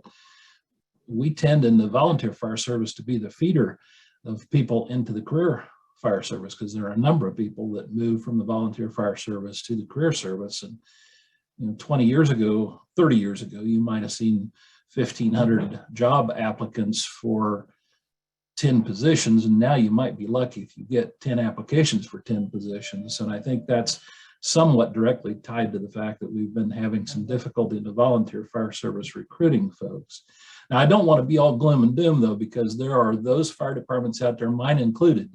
we tend in the volunteer fire service to be the feeder of people into the career fire service, because there are a number of people that move from the volunteer fire service to the career service. And 20 years ago, 30 years ago, you might have seen 1,500 job applicants for 10 positions, and now you might be lucky if you get 10 applications for 10 positions. And I think that's somewhat directly tied to the fact that we've been having some difficulty in the volunteer fire service recruiting folks. Now, I don't want to be all gloom and doom, though, because there are those fire departments out there, mine included,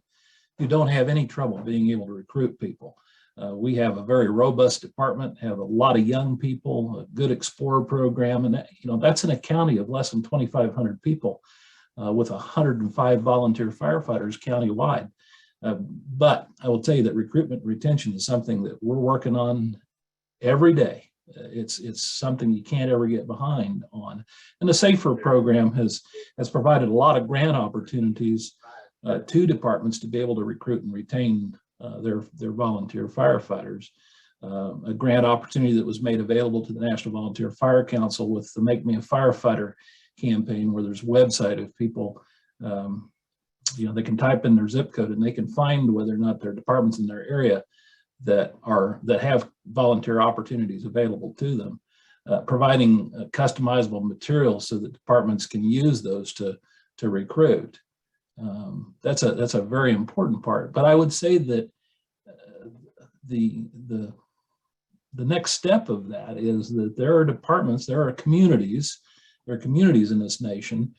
who don't have any trouble being able to recruit people. We have a very robust department, have a lot of young people, a good Explorer program, and that's in a county of less than 2,500 people with 105 volunteer firefighters countywide. But I will tell you that recruitment and retention is something that we're working on every day. It's something you can't ever get behind on. And the SAFER program has provided a lot of grant opportunities to departments to be able to recruit and retain their volunteer firefighters. A grant opportunity that was made available to the National Volunteer Fire Council with the Make Me a Firefighter campaign, where there's a website of people, they can type in their zip code and they can find whether or not there are departments in their area that have volunteer opportunities available to them, providing customizable materials so that departments can use those to recruit. That's a very important part. But I would say that the next step of that is that there are departments, there are communities in this nation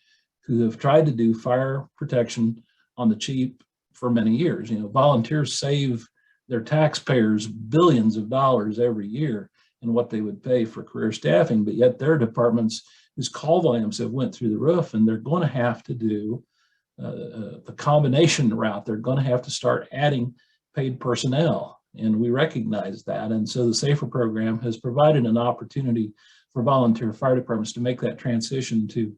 who have tried to do fire protection on the cheap for many years. Volunteers save their taxpayers billions of dollars every year in what they would pay for career staffing, but yet there are departments whose call volumes have went through the roof, and they're going to have to do the combination route. They're going to have to start adding paid personnel, and we recognize that. And so the SAFER program has provided an opportunity for volunteer fire departments to make that transition to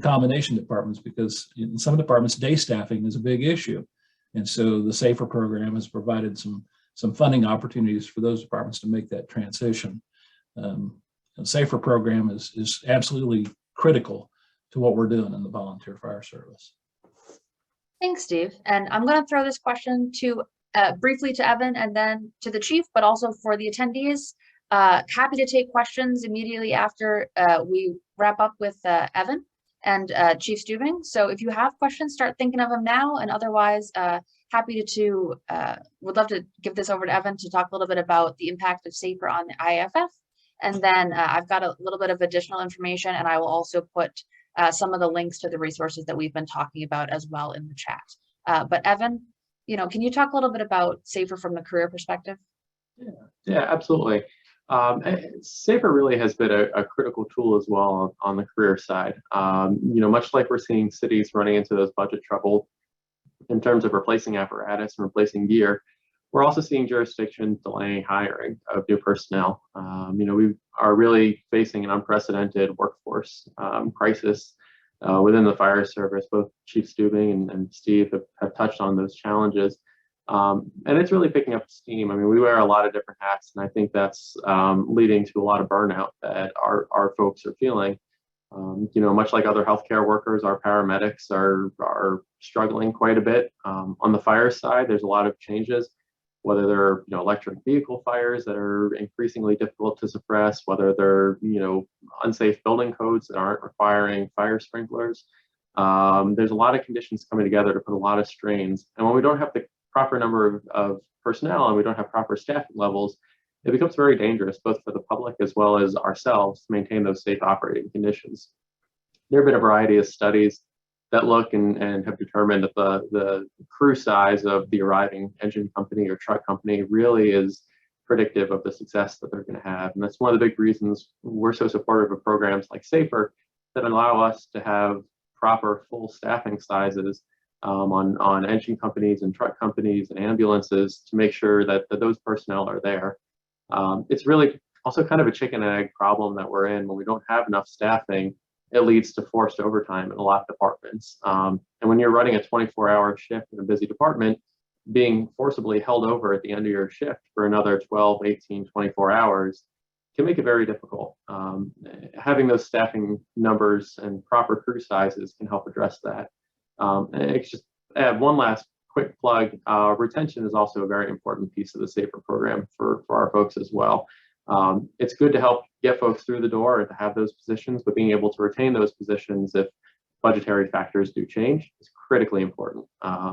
combination departments, because in some departments, day staffing is a big issue. And so the SAFER program has provided some funding opportunities for those departments to make that transition. The SAFER program is absolutely critical to what we're doing in the volunteer fire service. Thanks, Steve. And I'm going to throw this question briefly to Evan and then to the chief, but also for the attendees. Happy to take questions immediately after we wrap up with Evan and Chief Stuebing. So if you have questions, start thinking of them now, and otherwise happy to would love to give this over to Evan to talk a little bit about the impact of SAFER on the IAFF. And then I've got a little bit of additional information, and I will also put some of the links to the resources that we've been talking about as well in the chat. But Evan, can you talk a little bit about SAFER from the career perspective? Yeah, absolutely. SAFER really has been a critical tool as well on the career side. Much like we're seeing cities running into those budget trouble in terms of replacing apparatus and replacing gear, we're also seeing jurisdictions delaying hiring of new personnel. We are really facing an unprecedented workforce crisis within the fire service. Both Chief Stuebing and Steve have touched on those challenges. And it's really picking up steam. We wear a lot of different hats, and I think that's leading to a lot of burnout that our folks are feeling. Much like other healthcare workers, our paramedics are struggling quite a bit. On the fire side, there's a lot of changes, whether they're electric vehicle fires that are increasingly difficult to suppress, whether they're unsafe building codes that aren't requiring fire sprinklers. There's a lot of conditions coming together to put a lot of strains, and when we don't have the proper number of personnel and we don't have proper staffing levels, it becomes very dangerous both for the public as well as ourselves to maintain those safe operating conditions. There have been a variety of studies that look and have determined that the crew size of the arriving engine company or truck company really is predictive of the success that they're going to have. And that's one of the big reasons we're so supportive of programs like SAFER that allow us to have proper full staffing sizes on engine companies and truck companies and ambulances to make sure that those personnel are there. It's really also kind of a chicken and egg problem that we're in. When we don't have enough staffing, it leads to forced overtime in a lot of departments. And when you're running a 24-hour shift in a busy department, being forcibly held over at the end of your shift for another 12, 18, 24 hours can make it very difficult. Having those staffing numbers and proper crew sizes can help address that. It's just add one last quick plug. Retention is also a very important piece of the SAFER program for our folks as well. It's good to help get folks through the door and to have those positions, but being able to retain those positions if budgetary factors do change is critically important.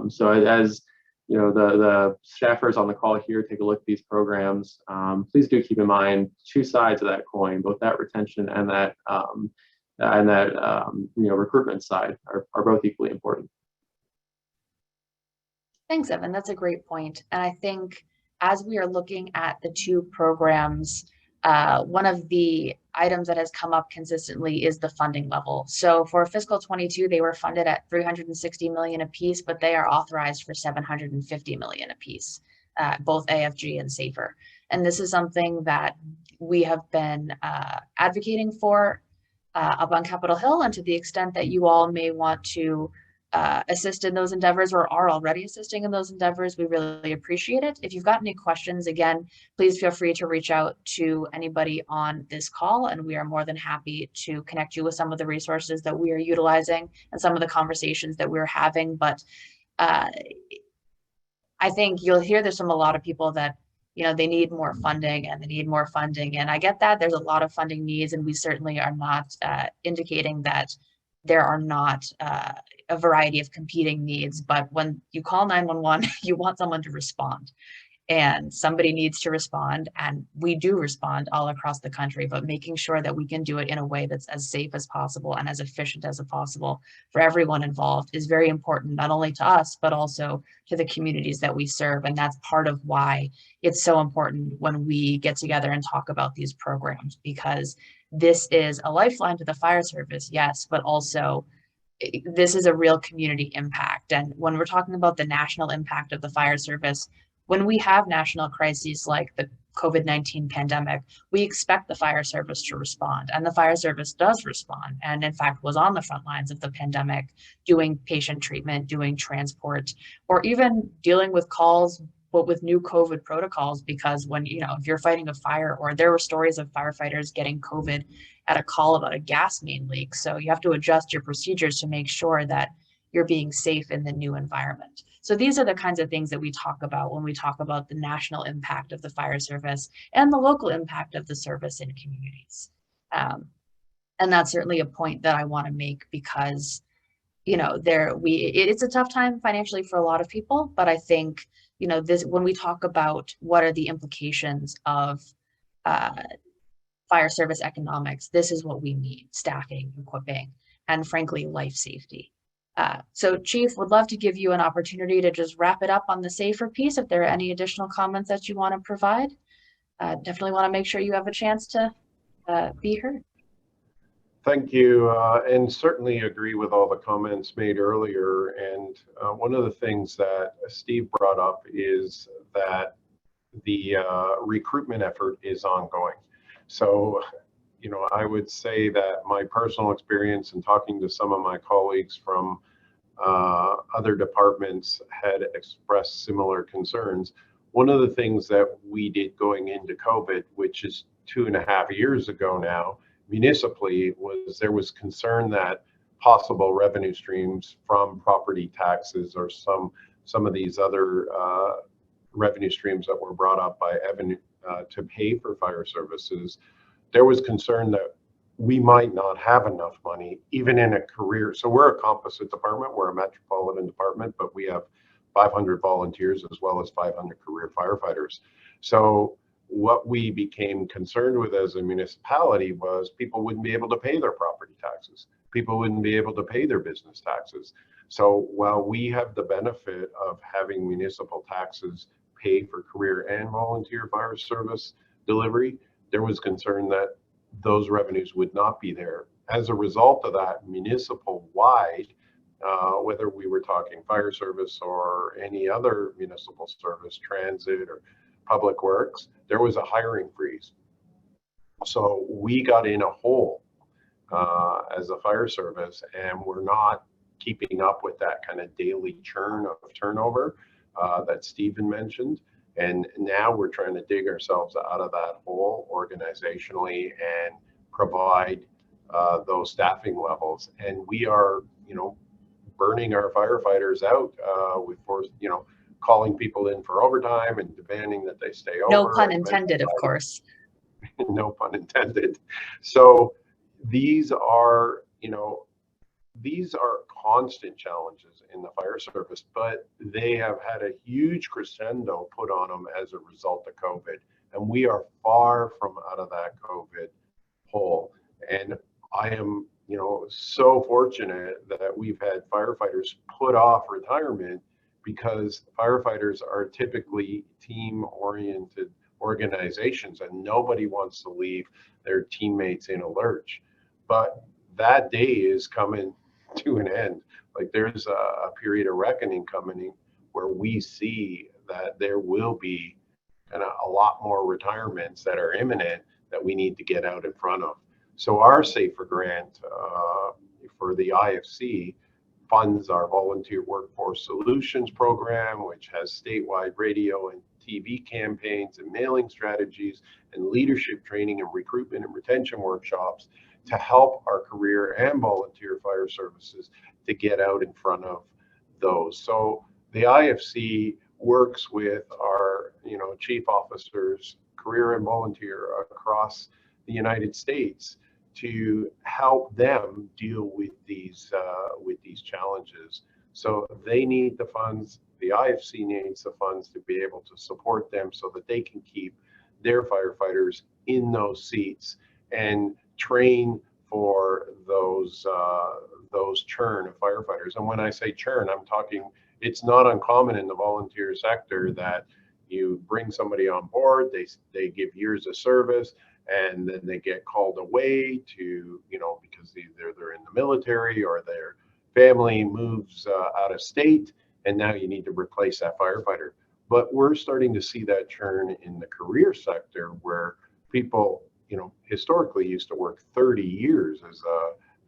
So as you know, the staffers on the call here take a look at these programs. Please do keep in mind two sides of that coin, both that retention and that recruitment side are both equally important. Thanks, Evan. That's a great point. And I think as we are looking at the two programs, one of the items that has come up consistently is the funding level. So for fiscal 22, they were funded at $360 million apiece, but they are authorized for $750 million apiece, both AFG and SAFER. And this is something that we have been advocating for up on Capitol Hill, and to the extent that you all may want to assist in those endeavors or are already assisting in those endeavors, we really appreciate it. If you've got any questions, again, please feel free to reach out to anybody on this call, and we are more than happy to connect you with some of the resources that we are utilizing and some of the conversations that we're having. But I think you'll hear this from a lot of people that, you know, they need more funding and they need more funding. And I get that there's a lot of funding needs, and we certainly are not indicating that there are not a variety of competing needs, but when you call 911, you want someone to respond, and somebody needs to respond, and we do respond all across the country, but making sure that we can do it in a way that's as safe as possible and as efficient as possible for everyone involved is very important, not only to us, but also to the communities that we serve. And that's part of why it's so important when we get together and talk about these programs, because this is a lifeline to the fire service, yes, but also this is a real community impact. And when we're talking about the national impact of the fire service, when we have national crises like the COVID-19 pandemic, we expect the fire service to respond, and the fire service does respond, and in fact was on the front lines of the pandemic, doing patient treatment, doing transport, or even dealing with calls, but with new COVID protocols, because when, you know, if you're fighting a fire, or there were stories of firefighters getting COVID at a call about a gas main leak. So you have to adjust your procedures to make sure that you're being safe in the new environment. So these are the kinds of things that we talk about when we talk about the national impact of the fire service and the local impact of the service in communities. And that's certainly a point that I want to make, because, you know, it's a tough time financially for a lot of people, but I think, you know, this, when we talk about what are the implications of fire service economics, this is what we need: staffing, equipping, and frankly, life safety. So Chief, would love to give you an opportunity to just wrap it up on the SAFER piece. If there are any additional comments that you want to provide, definitely want to make sure you have a chance to be heard. Thank you, and certainly agree with all the comments made earlier. And one of the things that Steve brought up is that the recruitment effort is ongoing. So, you know, I would say that my personal experience in talking to some of my colleagues from other departments had expressed similar concerns. One of the things that we did going into COVID, which is 2.5 years ago now, municipally, was there was concern that possible revenue streams from property taxes or some of these other revenue streams that were brought up by Evan to pay for fire services, there was concern that we might not have enough money, even in a career. So we're a composite department, we're a metropolitan department, but we have 500 volunteers as well as 500 career firefighters. So what we became concerned with as a municipality was people wouldn't be able to pay their property taxes. People wouldn't be able to pay their business taxes. So while we have the benefit of having municipal taxes pay for career and volunteer fire service delivery, there was concern that those revenues would not be there. As a result of that, municipal-wide, whether we were talking fire service or any other municipal service, transit or public works, there was a hiring freeze. So we got in a hole as a fire service, and we're not keeping up with that kind of daily churn of turnover that Stephen mentioned. And now we're trying to dig ourselves out of that hole organizationally and provide those staffing levels. And we are, you know, burning our firefighters out with, you know, calling people in for overtime and demanding that they stay over. No pun intended, of course. no pun intended. So these are, these are constant challenges in the fire service, but they have had a huge crescendo put on them as a result of COVID. And we are far from out of that COVID hole. And I am, so fortunate that we've had firefighters put off retirement, because firefighters are typically team-oriented organizations and nobody wants to leave their teammates in a lurch. But that day is coming to an end. Like, there's a period of reckoning coming where we see that there will be kind of a lot more retirements that are imminent that we need to get out in front of. So our SAFER grant for the IFC funds our Volunteer Workforce Solutions program, which has statewide radio and TV campaigns and mailing strategies and leadership training and recruitment and retention workshops to help our career and volunteer fire services to get out in front of those. So the IFC works with our, chief officers, career and volunteer across the United States to help them deal with these challenges. So they need the funds. The IFC needs the funds to be able to support them so that they can keep their firefighters in those seats and train for those churn of firefighters. And when I say churn, I'm talking, it's not uncommon in the volunteer sector that you bring somebody on board, they give years of service, and then they get called away to, because either they're in the military or their family moves out of state, and now you need to replace that firefighter. But we're starting to see that churn in the career sector, where people, historically used to work 30 years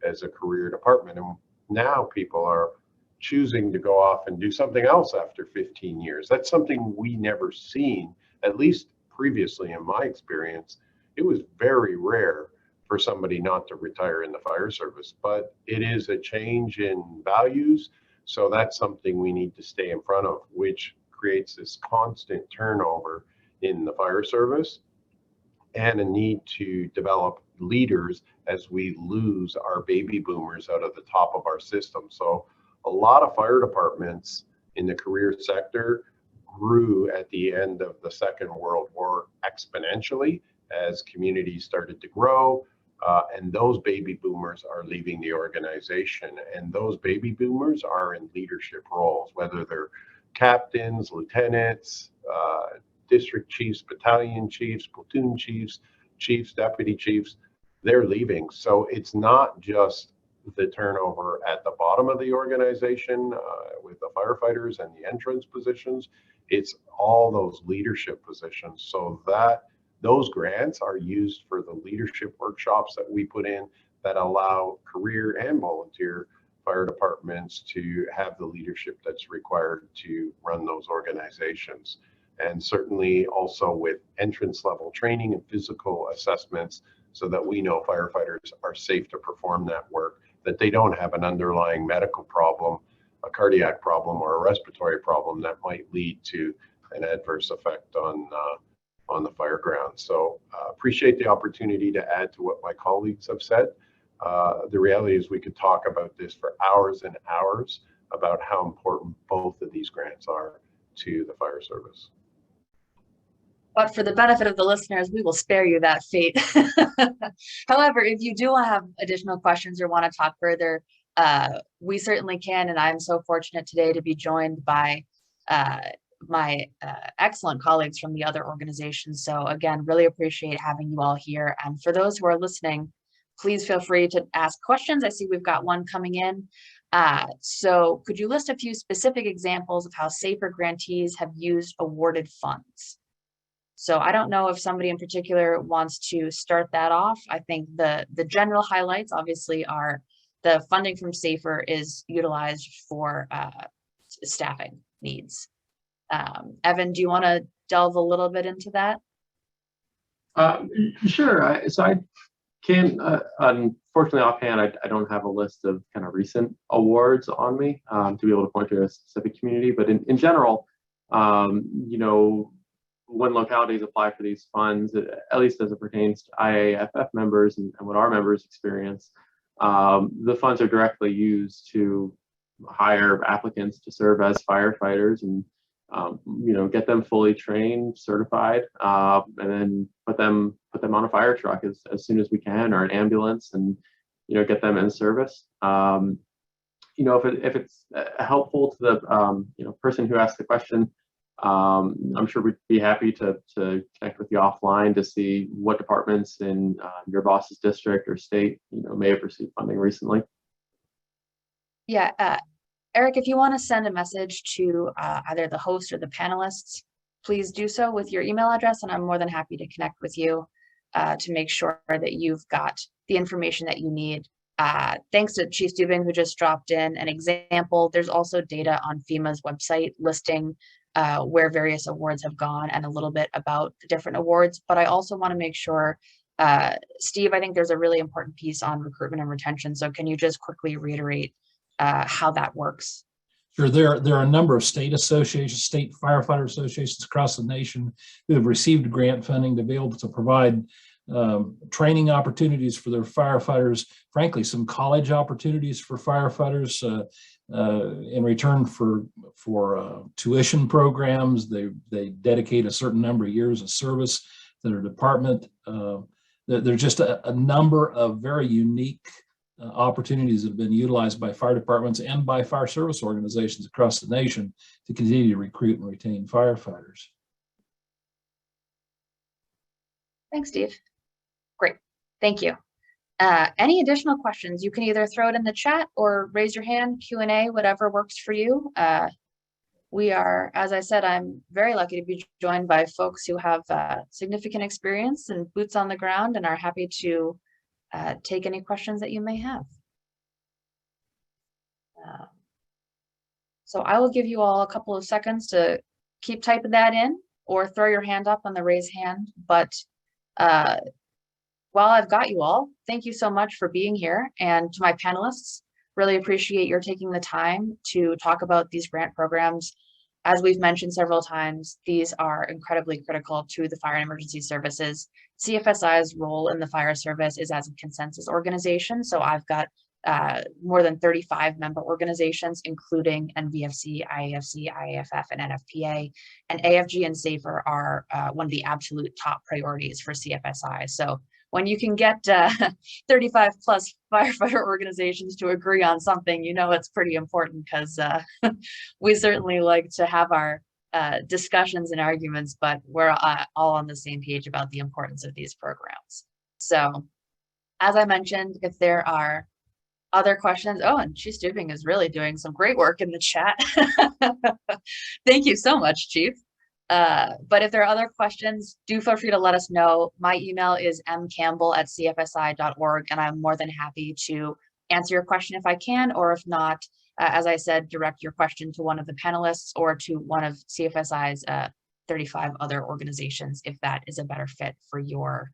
as a career department, and now people are choosing to go off and do something else after 15 years. That's something we never seen, at least previously in my experience. It was very rare for somebody not to retire in the fire service, but it is a change in values. So that's something we need to stay in front of, which creates this constant turnover in the fire service and a need to develop leaders as we lose our baby boomers out of the top of our system. So a lot of fire departments in the career sector grew at the end of the Second World War exponentially as communities started to grow, and those baby boomers are leaving the organization, and those baby boomers are in leadership roles, whether they're captains, lieutenants, district chiefs, battalion chiefs, platoon chiefs, deputy chiefs. They're leaving. So it's not just the turnover at the bottom of the organization with the firefighters and the entrance positions, it's all those leadership positions. So that those grants are used for the leadership workshops that we put in that allow career and volunteer fire departments to have the leadership that's required to run those organizations. And certainly also with entrance level training and physical assessments so that we know firefighters are safe to perform that work, that they don't have an underlying medical problem, a cardiac problem, or a respiratory problem that might lead to an adverse effect on the fire ground. So appreciate the opportunity to add to what my colleagues have said. The reality is we could talk about this for hours and hours about how important both of these grants are to the fire service. But for the benefit of the listeners, we will spare you that fate. However, if you do have additional questions or want to talk further, we certainly can. And I'm so fortunate today to be joined by my excellent colleagues from the other organizations. So again, really appreciate having you all here. And for those who are listening, please feel free to ask questions. I see we've got one coming in. So could you list a few specific examples of how SAFER grantees have used awarded funds? So I don't know if somebody in particular wants to start that off. I think the general highlights obviously are the funding from SAFER is utilized for staffing needs. Evan, do you want to delve a little bit into that? Sure. So I can, unfortunately offhand, I don't have a list of kind of recent awards on me to be able to point to a specific community, but in general, you know, when localities apply for these funds, at least as it pertains to IAFF members and what our members experience, the funds are directly used to hire applicants to serve as firefighters and get them fully trained, certified, and then put them on a fire truck as soon as we can, or an ambulance, and get them in service. If it's helpful to the person who asked the question, I'm sure we'd be happy to connect with you offline to see what departments in your boss's district or state may have received funding recently. Yeah, Eric, if you want to send a message to either the host or the panelists, please do so with your email address, and I'm more than happy to connect with you to make sure that you've got the information that you need. Thanks to Chief Stuebing, who just dropped in an example. There's also data on FEMA's website listing where various awards have gone and a little bit about the different awards. But I also want to make sure, Steve, I think there's a really important piece on recruitment and retention. So can you just quickly reiterate how that works? Sure. There are a number of state associations, state firefighter associations across the nation who have received grant funding to be able to provide training opportunities for their firefighters, frankly, some college opportunities for firefighters in return for tuition programs. They dedicate a certain number of years of service to their department. There's just a number of very unique opportunities that have been utilized by fire departments and by fire service organizations across the nation to continue to recruit and retain firefighters. Thanks, Steve. Great, thank you. Any additional questions? You can either throw it in the chat or raise your hand, Q&A, whatever works for you. We are, as I said, I'm very lucky to be joined by folks who have significant experience and boots on the ground and are happy to take any questions that you may have. So I will give you all a couple of seconds to keep typing that in or throw your hand up on the raise hand. But while I've got you all, thank you so much for being here. And to my panelists, really appreciate your taking the time to talk about these grant programs. As we've mentioned several times, these are incredibly critical to the fire and emergency services. CFSI's role in the fire service is as a consensus organization. So I've got more than 35 member organizations, including NVFC, IAFC, IAFF, and NFPA. And AFG and SAFER are one of the absolute top priorities for CFSI. So when you can get 35 plus firefighter organizations to agree on something, it's pretty important, because we certainly like to have our discussions and arguments, but we're all on the same page about the importance of these programs. So as I mentioned, if there are other questions, and Chief Stuebing is really doing some great work in the chat. Thank you so much, Chief. But if there are other questions, do feel free to let us know. My email is mcampbell@cfsi.org, and I'm more than happy to answer your question if I can, or if not, as I said, direct your question to one of the panelists or to one of CFSI's 35 other organizations, if that is a better fit for your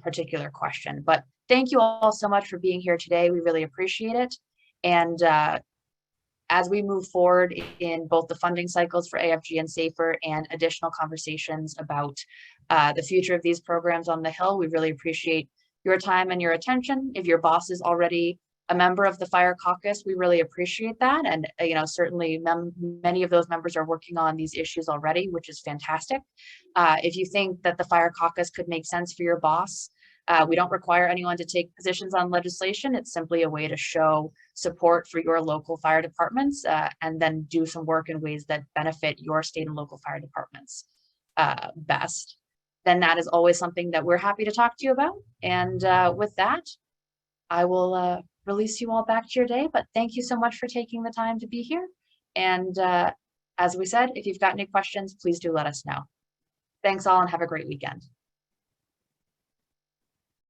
particular question. But thank you all so much for being here today. We really appreciate it. And as we move forward in both the funding cycles for AFG and SAFER and additional conversations about the future of these programs on the Hill, we really appreciate your time and your attention. If your boss is already a member of the Fire Caucus, we really appreciate that. And certainly many of those members are working on these issues already, which is fantastic. If you think that the Fire Caucus could make sense for your boss, we don't require anyone to take positions on legislation. It's simply a way to show support for your local fire departments and then do some work in ways that benefit your state and local fire departments best. Then that is always something that we're happy to talk to you about. And with that, I will release you all back to your day. But thank you so much for taking the time to be here. And as we said, if you've got any questions, please do let us know. Thanks all and have a great weekend.